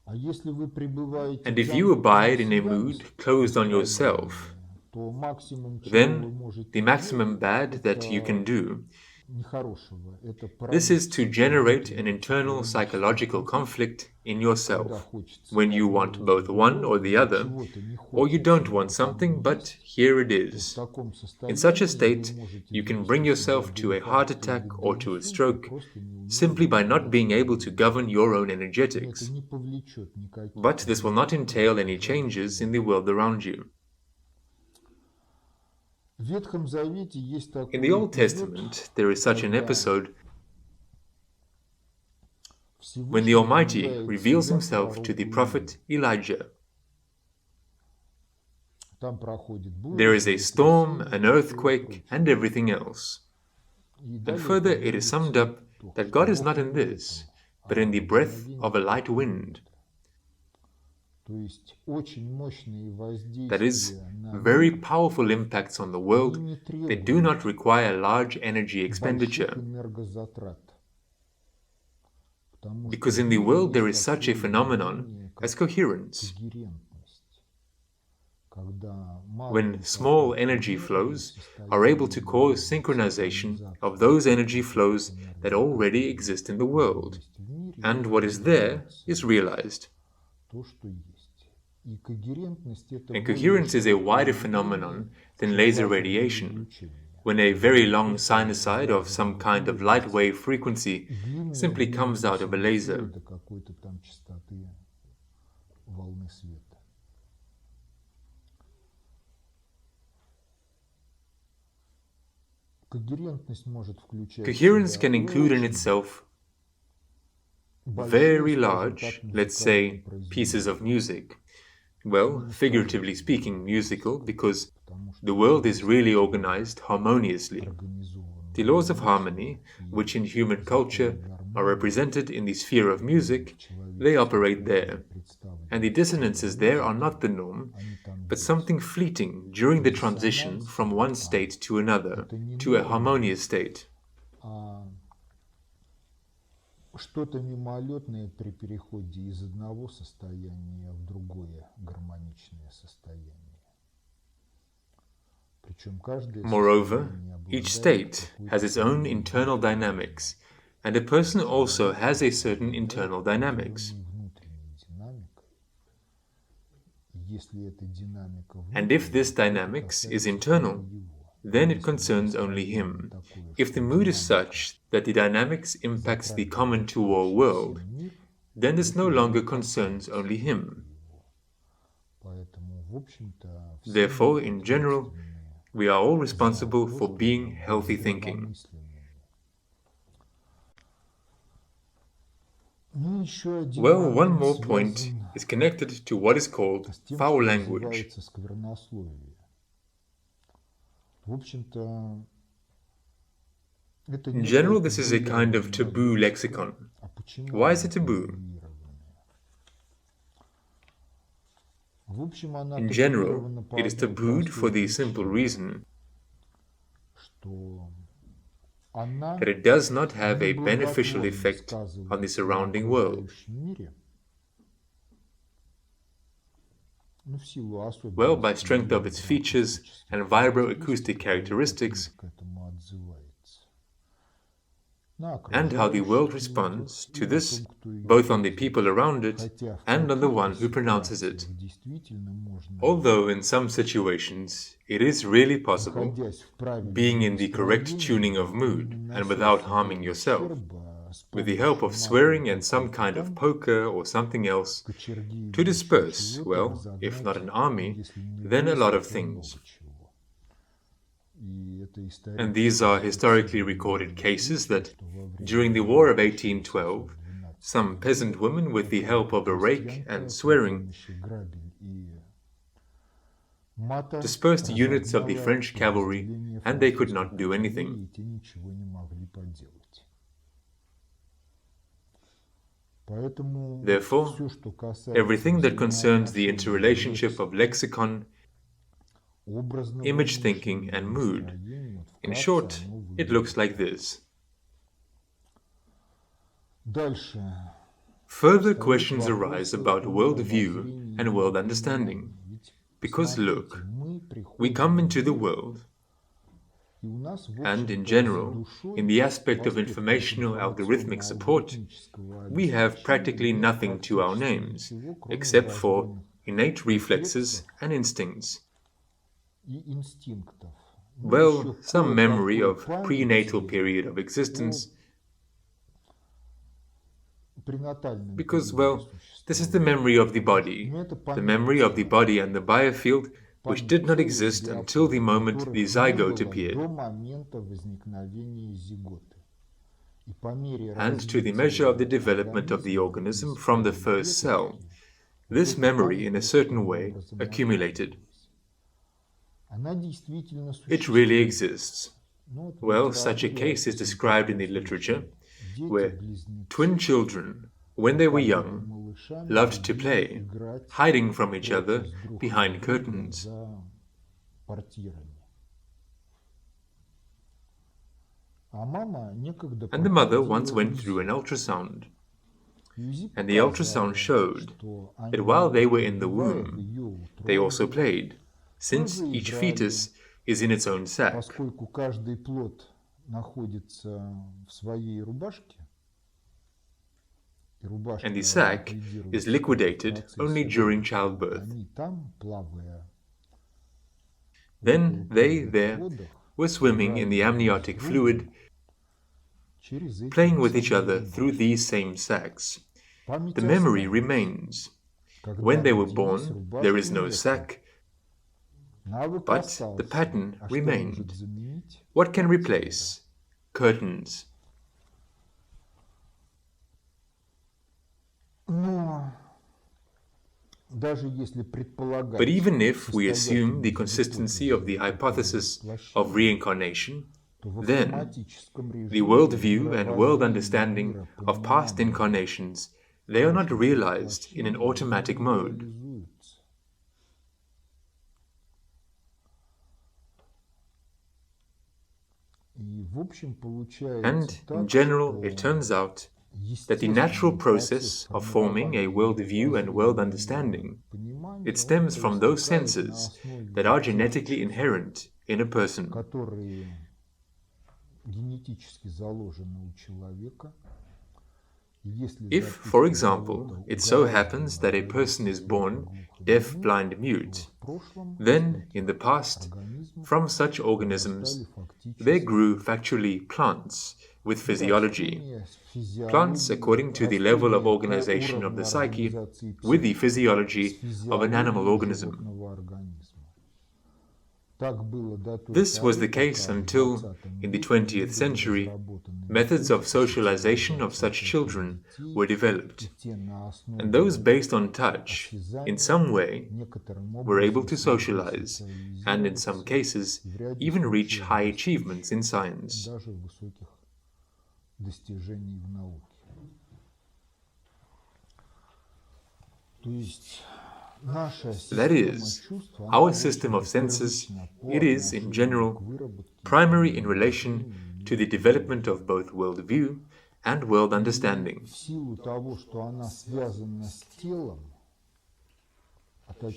And if you abide in a mood closed on yourself, то максимум, чего вы then можете the maximum делать, bad that you can do, нехорошего, это this is to править generate an внутренний internal psychological conflict in когда yourself, хочется when you одного want both или one or другого, the или other, чего-то не or you хочется, don't но want вот something, оно but есть, here it то в is. таком In such a состоянии вы state, можете you can bring довести себя yourself до to a heart инфаркта attack или or до to a инсульта, stroke просто не умея simply by not being able to управлять govern your own но это energetics. не повлечет никаких But this will not entail any изменений в changes in жизни. the world around you. В Ветхом Завете есть In the такой Old эпизод, Testament, there is such an когда episode when the Всевышний Almighty являет reveals себя himself to the пророку prophet Илии. Elijah. Там проходит буря, There is a storm, an землетрясение и все earthquake, and прочее. everything else. И And далее further, it is подводится summed up итог, that что God is Бог not не in в этом, this, but in а the в breath дуновении of a light Духа wind. Святого. То есть очень мощные That is, воздействия на very мир, powerful impacts on the они world не that do not требуют require large energy больших expenditure. энергозатрат. Потому что Because в in the мире world there есть is such a такое phenomenon явление, as как coherence. когерентность, когда When малые small потоки energy энергии в flows are able to cause состоянии synchronization of синхронизации those всех energy потоков flows that энергии, already которые exist in the world, есть в мире, and и what is there появляется is realized. то, что есть. И когерентность это And более coherence is a широкое wider явление, phenomenon than чем laser лазерное radiation, излучение, when a когда very вы long просто из sinusoid of some лазерного kind of поля light видите wave frequency simply comes out of a laser. синусоида какой-то там частоты волны света. Когерентность может включать Coherence в can себя include in очень itself большие, very скажем large, так, let's музыкальные say, pieces of произведения. music. Well, Ну, не figuratively скажем speaking, musical, because потому что the world is есть really очень organized harmoniously. организованные The laws of эмоции harmony, и which in human законы culture are гармонии represented in the sphere of в music, they человеческой operate природе there. представлены And the в dissonances музыке, there are not the norm, они там but есть. something fleeting during the transition Диссонанс from one state to another, это не to a норма, harmonious state. а что-то мимолетное при переходе из одного состояния в другое гармоничное состояние. Причем каждое Moreover, состояние each обладает state какой-то has its own своей internal dynamics, and a person also has a certain internal dynamics. внутренней динамикой. Если эта динамика And if this внутренняя, это dynamics is касается internal, только его. then it Если concerns only him. If the mood is such that the dynamics impacts the common two-all world, then this no longer concerns only him. Поэтому, в общем-то, все Therefore, мы in general, ответственны we are all за responsible то, for чтобы being быть healthy thinking. здравомыслящими. Ну, еще один Well, one момент more point связан is connected to what is called с тем, foul что language. называется сквернословие. В общем-то, это In general, некое this is a kind of taboo табуированное lexicon. лексикон. А почему Why is оно it taboo? табуированное? В общем, она In general, табуирована по it is одной tabooed for простой the simple причине, reason что она that it does not have a beneficial неблаготворно effect on the сказывается на surrounding world. окружающем мире. Ну, в силу Well, by особенностей strength of its features and vibroacoustic characteristics, к этому отзывается. and how the world responds to this, both on the people around it and on the one who pronounces it. Although in some situations it is really possible, being in the correct tuning of mood and without harming yourself, with the help of swearing and some kind of poker or something else, to disperse, well, if not an army, then a lot of things. And these are historically recorded cases that, during the War of 1812, some peasant women, with the help of a rake and swearing, dispersed units of the French cavalry, and they could not do anything. Therefore, everything that concerns the interrelationship of lexicon, image thinking, and mood, in short, it looks like this. Further questions arise about worldview and world understanding. Because look, we come into the world, and in general, in the aspect of informational algorithmic support, we have practically nothing to our names, except for innate reflexes and instincts. Well, some memory of prenatal period of existence, because, well, this is the memory of the body and the biofield, which did not exist until the moment the zygote appeared. And to the measure of the development of the organism from the first cell, this memory in a certain way accumulated. It really exists. Well, such a case is described in the literature, where twin children, when they were young, loved to play, hiding from each other behind curtains. And the mother once went through an ultrasound, and the ultrasound showed that while they were in the womb, they also played, since each fetus is in its own sac. And the sac is liquidated only during childbirth. Then they there were swimming in the amniotic fluid, playing with each other through these same sacs. The memory remains. When they were born, there is no sac, but the pattern remained. What can replace? Curtains. But even if we assume the consistency of the hypothesis of reincarnation, then the worldview and world understanding of past incarnations, they are not realized in an automatic mode. And in general, it turns out that the natural process of forming a worldview and world understanding, it stems from those senses that are genetically inherent in a person. If, for example, it so happens that a person is born deaf, blind, mute, then, in the past, from such organisms, there grew factually plants with physiology. Plants according to the level of organization of the psyche with the physiology of an animal organism. This was the case until, in the 20th century, methods of socialization of such children were developed, and those based on touch, in some way, were able to socialize, and in some cases, even reach high achievements in science. That is, our system of senses, it is, in general, primary in relation to the development of both worldview and world understanding.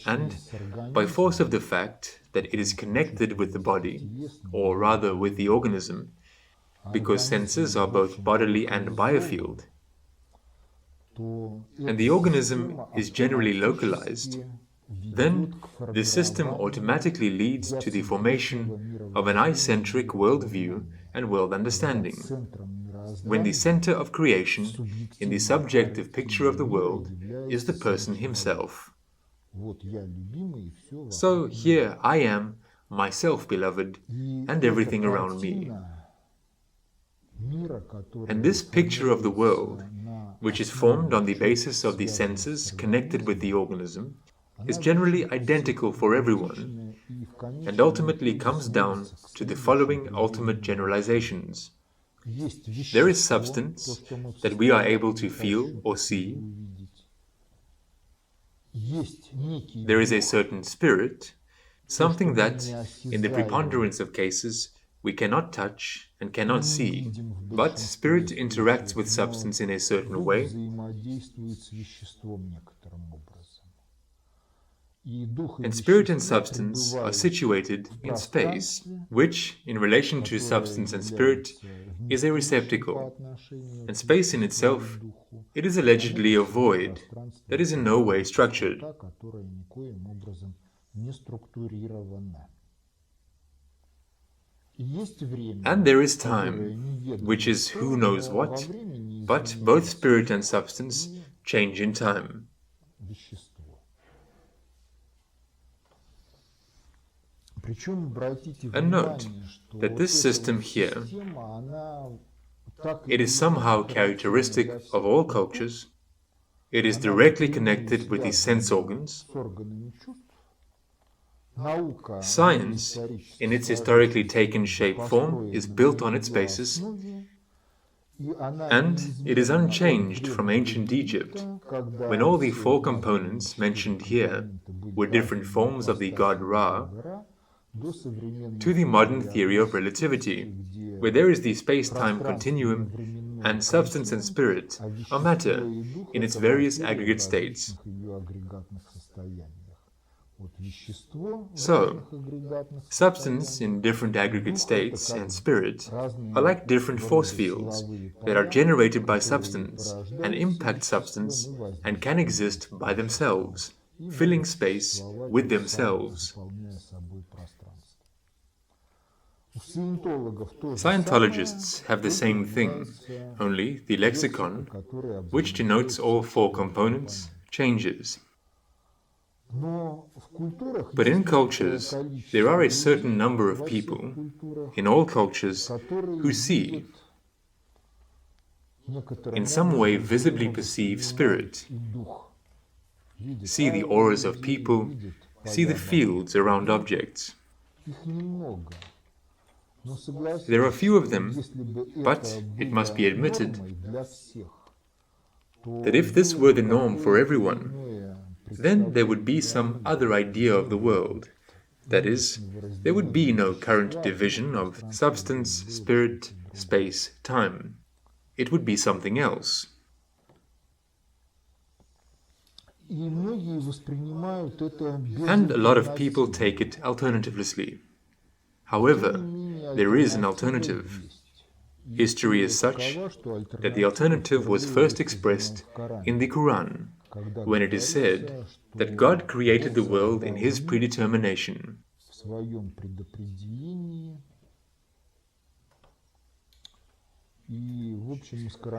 And by force of the fact that it is connected with the body, or rather with the organism, because senses are both bodily and biofield, and the organism is generally localized, then the system automatically leads to the formation of an I-centric worldview and world understanding, when the center of creation in the subjective picture of the world is the person himself. So here I am, myself beloved, and everything around me. And this picture of the world, which is formed on the basis of the senses connected with the organism, is generally identical for everyone, and ultimately comes down to the following ultimate generalizations. There is substance that we are able to feel or see. There is a certain spirit, something that, in the preponderance of cases, we cannot touch and cannot see, but spirit interacts with substance in a certain way. And spirit and substance are situated in space, which, in relation to substance and spirit, is a receptacle. And space in itself, it is allegedly a void that is in no way structured. And there is time, which is who knows what, but both spirit and substance change in time. And note that this system here, it is somehow characteristic of all cultures. It is directly connected with the sense organs. Science, in its historically taken shape form, is built on its basis, and it is unchanged from ancient Egypt, when all the four components mentioned here were different forms of the god Ra, to the modern theory of relativity, where there is the space-time continuum, and substance and spirit are matter in its various aggregate states. So, substance in different aggregate states and spirit are like different force fields that are generated by substance and impact substance and can exist by themselves, filling space with themselves. Scientologists have the same thing, only the lexicon, which denotes all four components, changes. But in cultures, there are a certain number of people, in all cultures, who see, in some way visibly perceive spirit, see the auras of people, see the fields around objects. There are few of them, but it must be admitted that if this were the norm for everyone, then there would be some other idea of the world. That is, there would be no current division of substance, spirit, space, time. It would be something else. And a lot of people take it alternatively. However, there is an alternative. History is such that the alternative was first expressed in the Quran, when it is said that God created the world in His predetermination.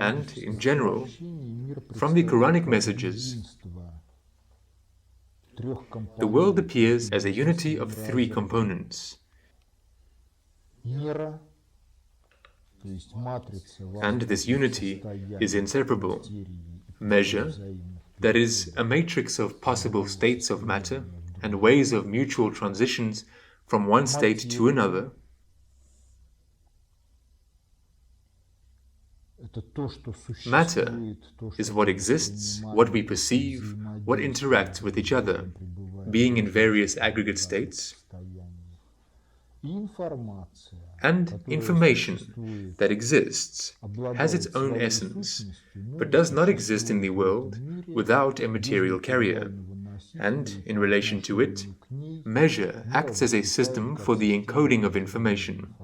And, in general, from the Quranic messages, the world appears as a unity of three components. And this unity is inseparable. Measure, that is, a matrix of possible states of matter and ways of mutual transitions from one state to another. Matter is what exists, what we perceive, what interacts with each other, being in various aggregate states. And information that exists has its own essence, but does not exist in the world without a material carrier. And, in relation to it, measure acts as a system for the encoding of information.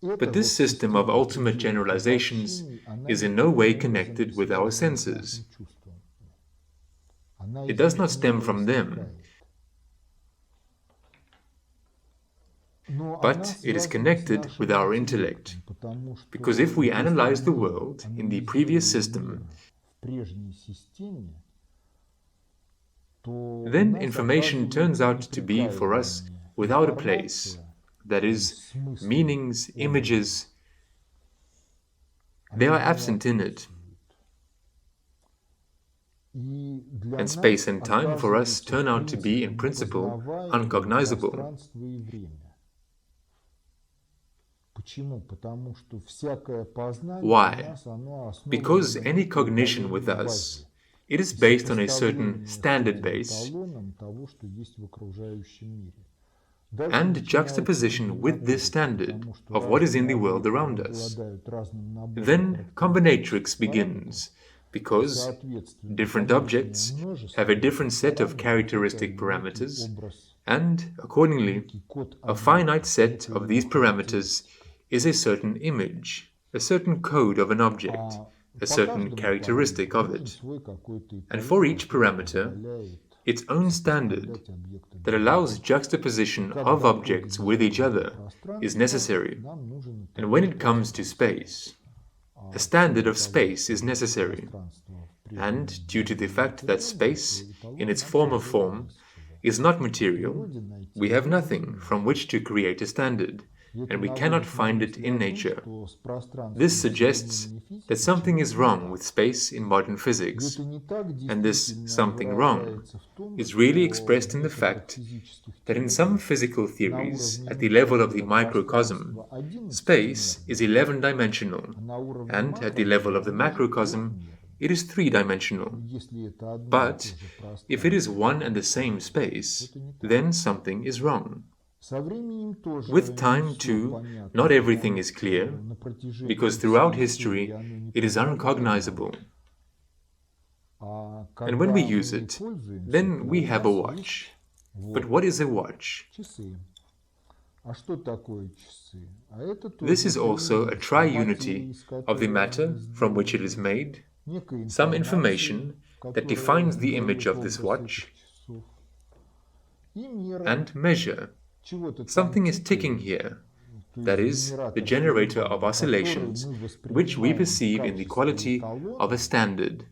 But this system of ultimate generalizations is in no way connected with our senses. It does not stem from them, but it is connected with our intellect, because if we analyze the world in the previous system, then information turns out to be for us without a place. That is, meanings, images, they are absent in it. And space and time for us turn out to be, in principle, uncognizable. Why? Because any cognition with us, it is based on a certain standard base, and juxtaposition with this standard of what is in the world around us. Then combinatrix begins, because different objects have a different set of characteristic parameters, and, accordingly, a finite set of these parameters is a certain image, a certain code of an object, a certain characteristic of it. And for each parameter, its own standard that allows juxtaposition of objects with each other is necessary. And when it comes to space, a standard of space is necessary. And due to the fact that space, in its former form, is not material, we have nothing from which to create a standard, and we cannot find it in nature. This suggests that something is wrong with space in modern physics, and this something wrong is really expressed in the fact that in some physical theories, at the level of the microcosm, space is 11-dimensional, and at the level of the macrocosm, it is 3-dimensional. But if it is one and the same space, then something is wrong. With time, too, not everything is clear, because throughout history it is uncognizable. And when we use it, then we have a watch. But what is a watch? This is also a triunity of the matter from which it is made, some information that defines the image of this watch, and measure. Something is ticking here, that is, the generator of oscillations, which we perceive in the quality of a standard.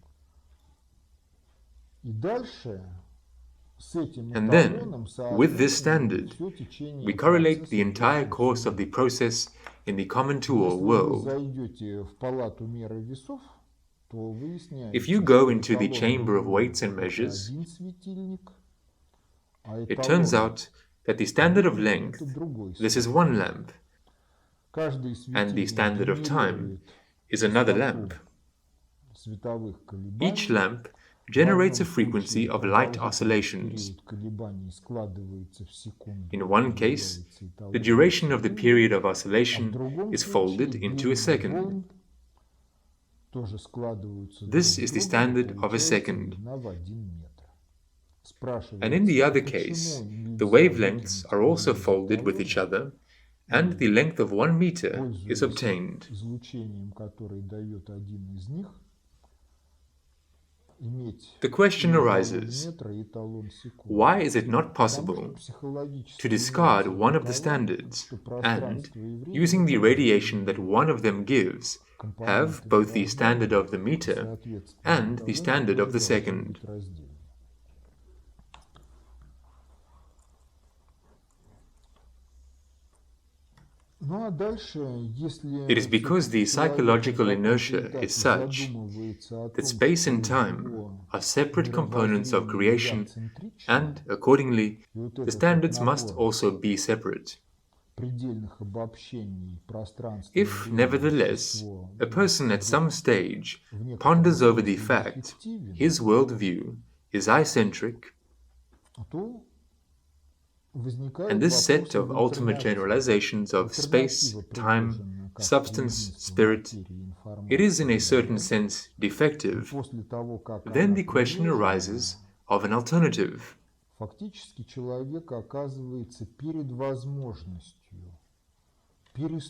And then, with this standard, we correlate the entire course of the process in the common to all world. If you go into the chamber of weights and measures, it turns out that the standard of length, this is one lamp, and the standard of time is another lamp. Each lamp generates a frequency of light oscillations. In one case, the duration of the period of oscillation is folded into a second. This is the standard of a second. And in the other case, the wavelengths are also folded with each other, and the length of 1 meter is obtained. The question arises, why is it not possible to discard one of the standards and, using the radiation that one of them gives, have both the standard of the meter and the standard of the second? It is because the psychological inertia is such that space and time are separate components of creation, and, accordingly, the standards must also be separate. If, nevertheless, a person at some stage ponders over the fact his worldview is I-centric, and this set of ultimate generalizations of space, time, substance, spirit, it is in a certain sense defective, then the question arises of an alternative.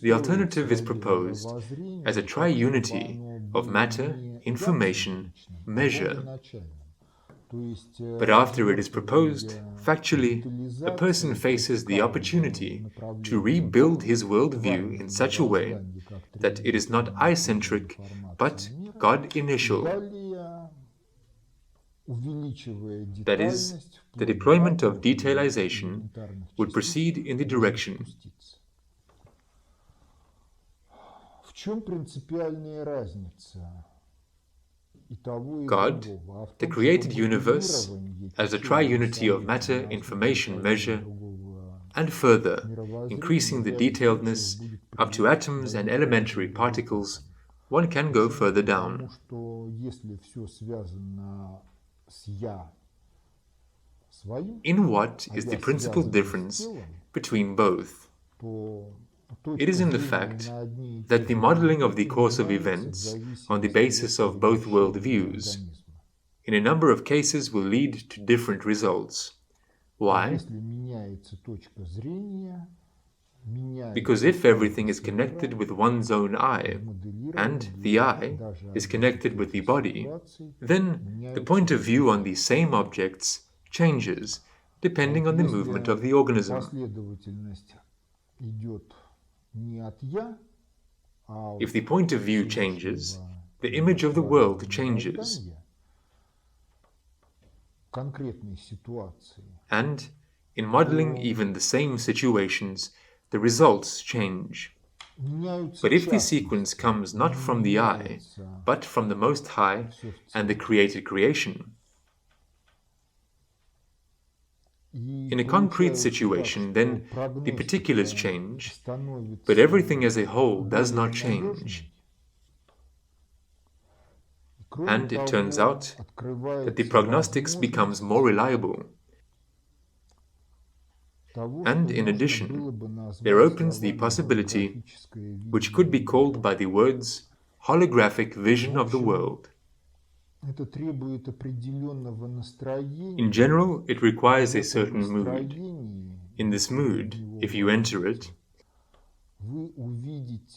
The alternative is proposed as a triunity of matter, information, measure. But after it is proposed, factually, a person faces the opportunity to rebuild his worldview in such a way that it is not I-centric, but God-initial. That is, the deployment of detailization would proceed in the direction. God, the created universe, as a triunity of matter, information, measure, and further, increasing the detailedness up to atoms and elementary particles, one can go further down. In what is the principal difference between both? It is in the fact that the modeling of the course of events on the basis of both worldviews in a number of cases will lead to different results. Why? Because if everything is connected with one's own I, and the I is connected with the body, then the point of view on the same objects changes depending on the movement of the organism. If the point of view changes, the image of the world changes. And in modeling even the same situations, the results change. But if the sequence comes not from the I, but from the Most High and the created creation, in a concrete situation, then the particulars change, but everything as a whole does not change. And it turns out that the prognostics becomes more reliable. And in addition, there opens the possibility, which could be called by the words, holographic vision of the world. In general, it requires a certain mood. In this mood, if you enter it,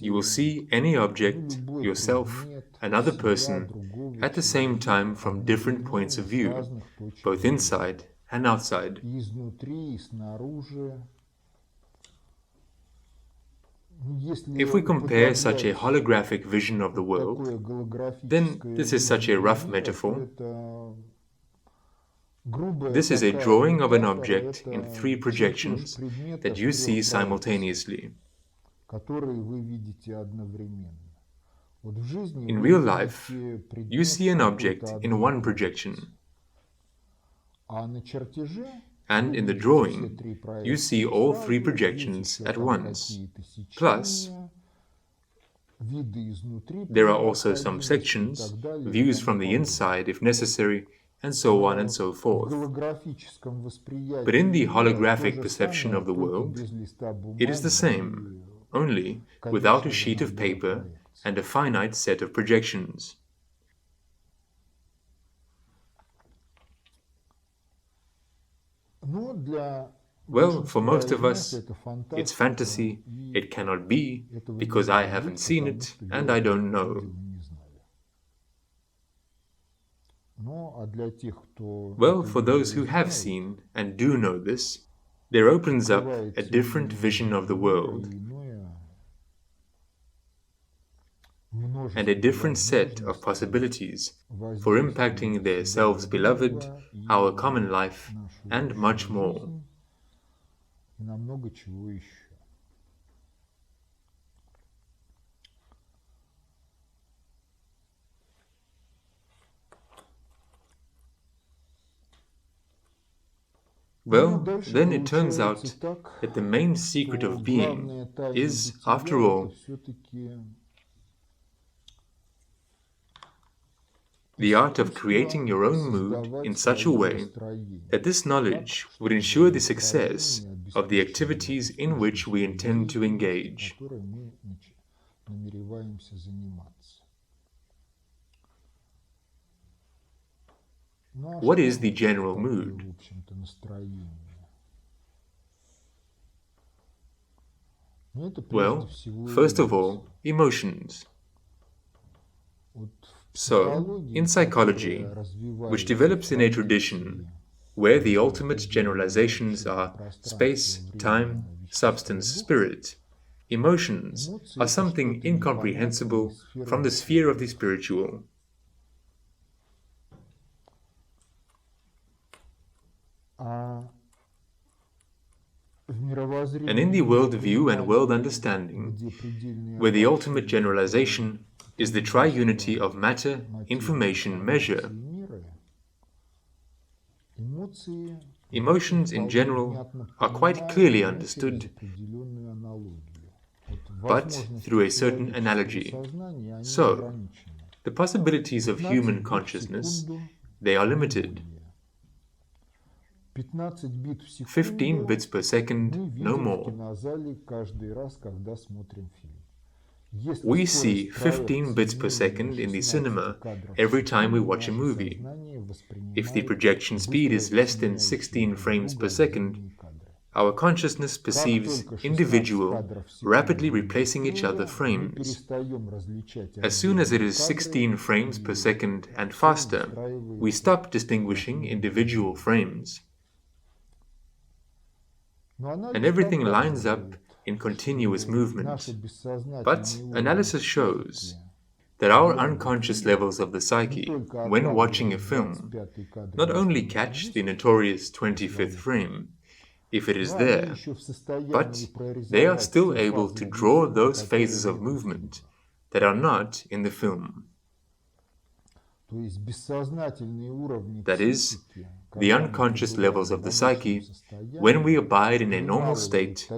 you will see any object, yourself, another person, at the same time from different points of view, both inside and outside. If we compare such a holographic vision of the world, then this is such a rough metaphor. This is a drawing of an object in 3 projections that you see simultaneously. In real life, you see an object in 1 projection. And in the drawing, you see all 3 projections at once. Plus, there are also some sections, views from the inside if necessary, and so on and so forth. But in the holographic perception of the world, it is the same, only without a sheet of paper and a finite set of projections. Well, for most of us, it's fantasy, it cannot be, because I haven't seen it and I don't know. Well, for those who have seen and do know this, there opens up a different vision of the world and a different set of possibilities for impacting their selves beloved, our common life, and much more. Well, then it turns out that the main secret of being is, after all, the art of creating your own mood in such a way that this knowledge would ensure the success of the activities in which we intend to engage. What is the general mood? Well, first of all, emotions. So, in psychology, which develops in a tradition where the ultimate generalizations are space, time, substance, spirit, emotions are something incomprehensible from the sphere of the spiritual. And in the worldview and world understanding, where the ultimate generalization is the triunity of matter, information, measure, emotions in general are quite clearly understood, but through a certain analogy. So, the possibilities of human consciousness, they are limited. 15 bits per second, no more. We see 15 bits per second in the cinema every time we watch a movie. If the projection speed is less than 16 frames per second, our consciousness perceives individual, rapidly replacing each other frames. As soon as it is 16 frames per second and faster, we stop distinguishing individual frames. And everything lines up in continuous movement. But analysis shows that our unconscious levels of the psyche, when watching a film, not only catch the notorious 25th frame, if it is there, but they are still able to draw those phases of movement that are not in the film. That is, the unconscious levels of the psyche, when we abide in a normal state,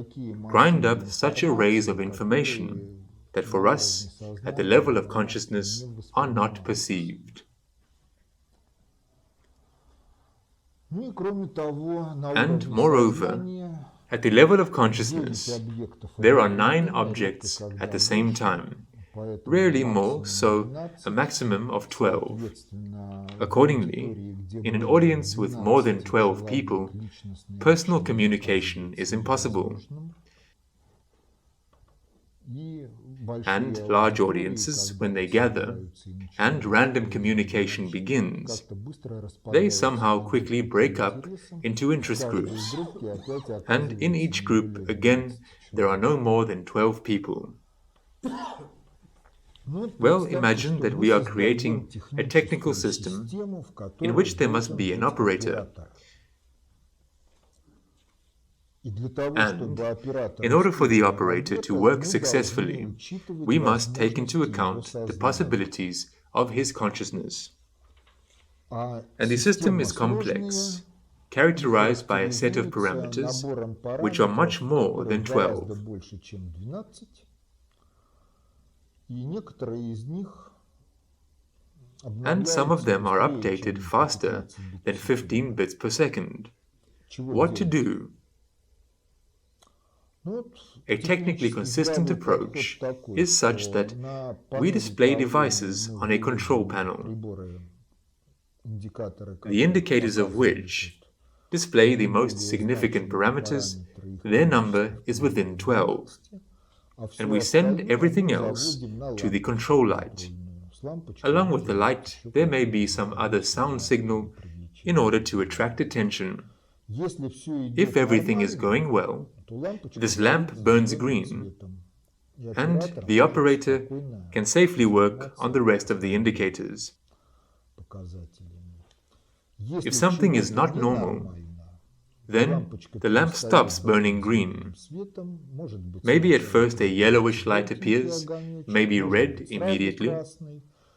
grind up such arrays of information that for us, at the level of consciousness, are not perceived. And moreover, at the level of consciousness, there are 9 objects at the same time, rarely more, so a maximum of 12. Accordingly, in an audience with more than 12 people, personal communication is impossible. And large audiences, when they gather, and random communication begins, they somehow quickly break up into interest groups. And in each group, again, there are no more than 12 people. Well, imagine that we are creating a technical system in which there must be an operator. And in order for the operator to work successfully, we must take into account the possibilities of his consciousness. And the system is complex, characterized by a set of parameters which are much more than 12. And some of them are updated faster than 15 bits per second. What to do? A technically consistent approach is such that we display devices on a control panel, the indicators of which display the most significant parameters. Their number is within 12. And we send everything else to the control light. Along with the light, there may be some other sound signal in order to attract attention. If everything is going well, this lamp burns green, and the operator can safely work on the rest of the indicators. If something is not normal, then the lamp stops burning green. Maybe at first a yellowish light appears, maybe red immediately.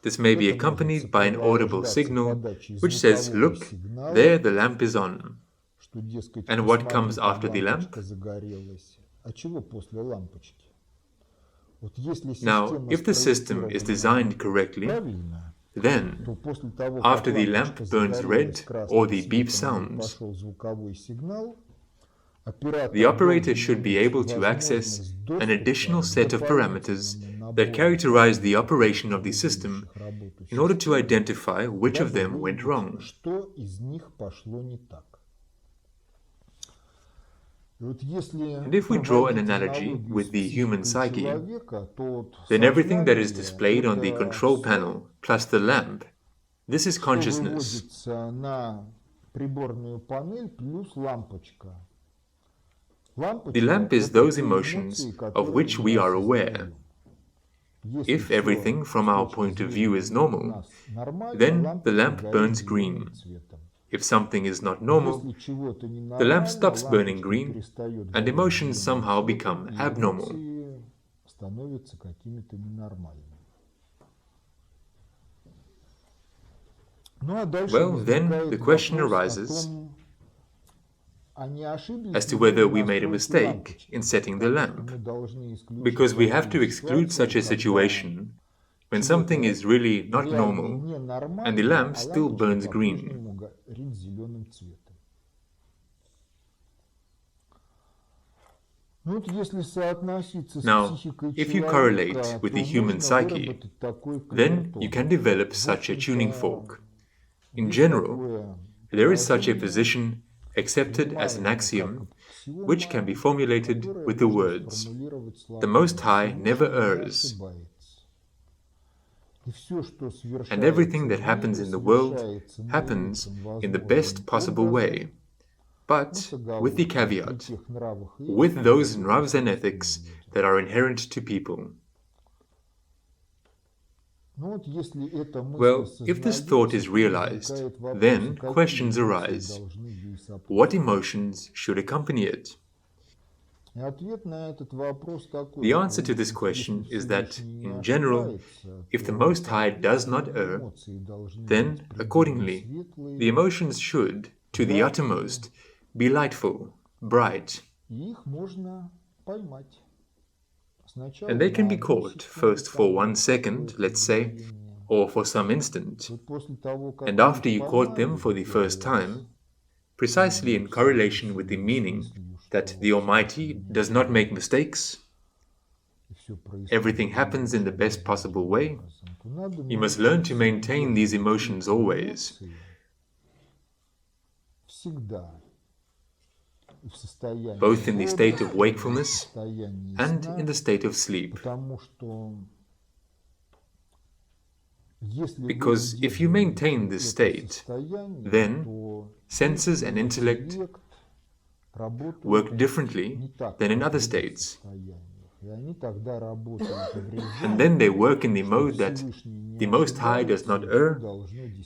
This may be accompanied by an audible signal which says, "Look, there the lamp is on." And what comes after the lamp? Now, if the system is designed correctly, then, after the lamp burns red or the beep sounds, the operator should be able to access an additional set of parameters that characterize the operation of the system in order to identify which of them went wrong. And if we draw an analogy with the human psyche, then everything that is displayed on the control panel plus the lamp, this is consciousness. The lamp is those emotions of which we are aware. If everything from our point of view is normal, then the lamp burns green. If something is not normal, the lamp stops burning green, and emotions somehow become abnormal. Well, then the question arises as to whether we made a mistake in setting the lamp, because we have to exclude such a situation when something is really not normal and the lamp still burns green. Now, if you correlate with the human psyche, then you can develop such a tuning fork. In general, there is such a position accepted as an axiom, which can be formulated with the words, "The Most High never errs," and everything that happens in the world happens in the best possible way, but with the caveat, with those nravs and ethics that are inherent to people. Well, if this thought is realized, then questions arise. What emotions should accompany it? The answer to this question is that, in general, if the Most High does not err, then, accordingly, the emotions should, to the uttermost, be lightful, bright. And they can be caught first for 1 second, let's say, or for some instant. And after you caught them for the first time, precisely in correlation with the meaning that the Almighty does not make mistakes, everything happens in the best possible way, you must learn to maintain these emotions always. Both in the state of wakefulness and in the state of sleep. Because if you maintain this state, then senses and intellect work differently than in other states. And then they work in the mode that the Most High does not err,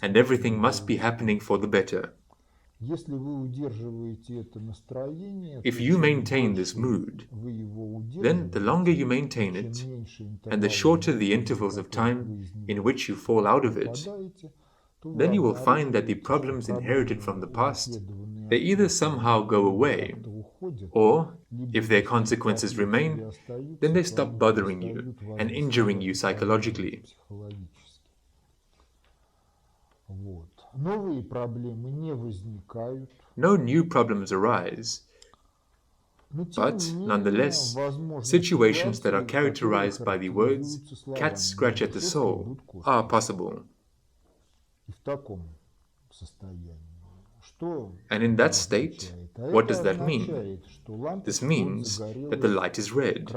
and everything must be happening for the better. If you maintain this mood, then the longer you maintain it, and the shorter the intervals of time in which you fall out of it, then you will find that the problems inherited from the past, they either somehow go away, or, if their consequences remain, then they stop bothering you and injuring you psychologically. No new problems arise, but, nonetheless, situations that are characterized by the words "cat scratch at the soul" are possible. And in that state, what does that mean? This means that the light is red.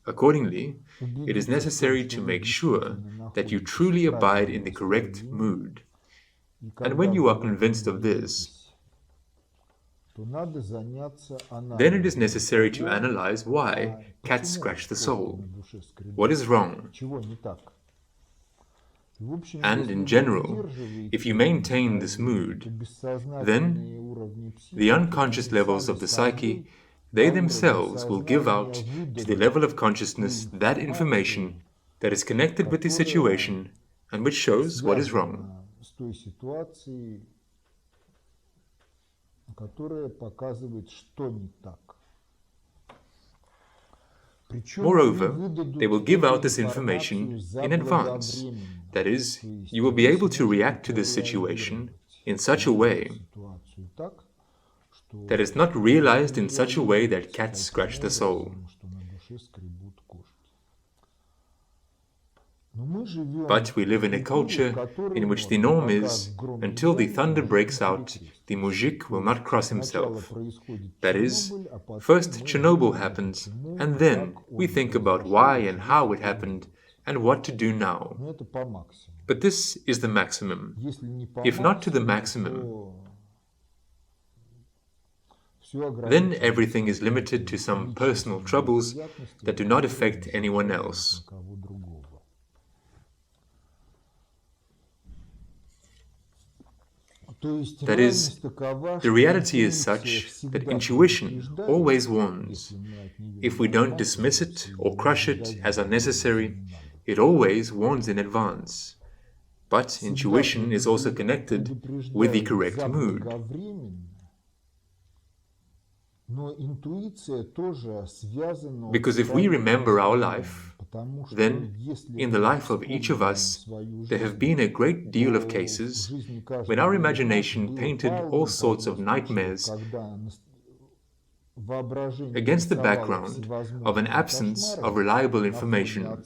Accordingly, it is necessary to make sure that you truly abide in the correct mood. And when you are convinced of this, then it is necessary to analyze why cats scratch the soul. What is wrong? And in general, if you maintain this mood, then the unconscious levels of the psyche, they themselves will give out to the level of consciousness that information that is connected with the situation and which shows what is wrong. Moreover, they will give out this information in advance. That is, you will be able to react to this situation in such a way that is not realized in such a way that cats scratch the soul. But we live in a culture in which the norm is, until the thunder breaks out, the mujik will not cross himself. That is, first Chernobyl happens, and then we think about why and how it happened, and what to do now. But this is the maximum. If not to the maximum, then everything is limited to some personal troubles that do not affect anyone else. That is, the reality is such that intuition always warns. If we don't dismiss it or crush it as unnecessary, it always warns in advance. But intuition is also connected with the correct mood. Because if we remember our life, then in the life of each of us, there have been a great deal of cases when our imagination painted all sorts of nightmares against the background of an absence of reliable information.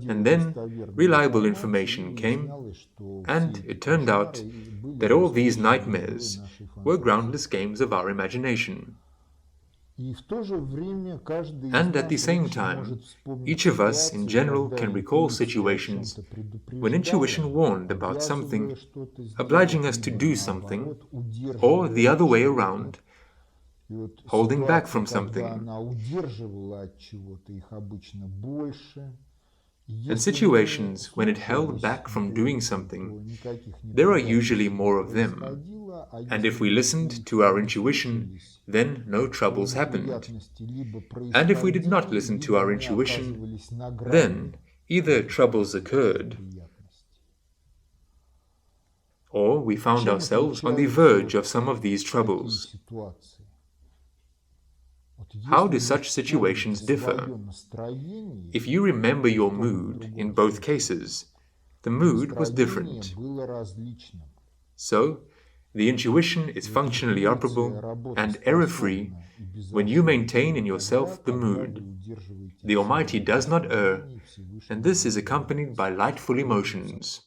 And then reliable information came, and it turned out that all these nightmares were groundless games of our imagination. And at the same time, each of us in general can recall situations when intuition warned about something, obliging us to do something, or the other way around, holding back from something. And situations when it held back from doing something, there are usually more of them. And if we listened to our intuition, then no troubles happened. And if we did not listen to our intuition, then either troubles occurred, or we found ourselves on the verge of some of these troubles. How do such situations differ? If you remember your mood in both cases, the mood was different. So, the intuition is functionally operable and error-free when you maintain in yourself the mood. The Almighty does not err, and this is accompanied by lightful emotions.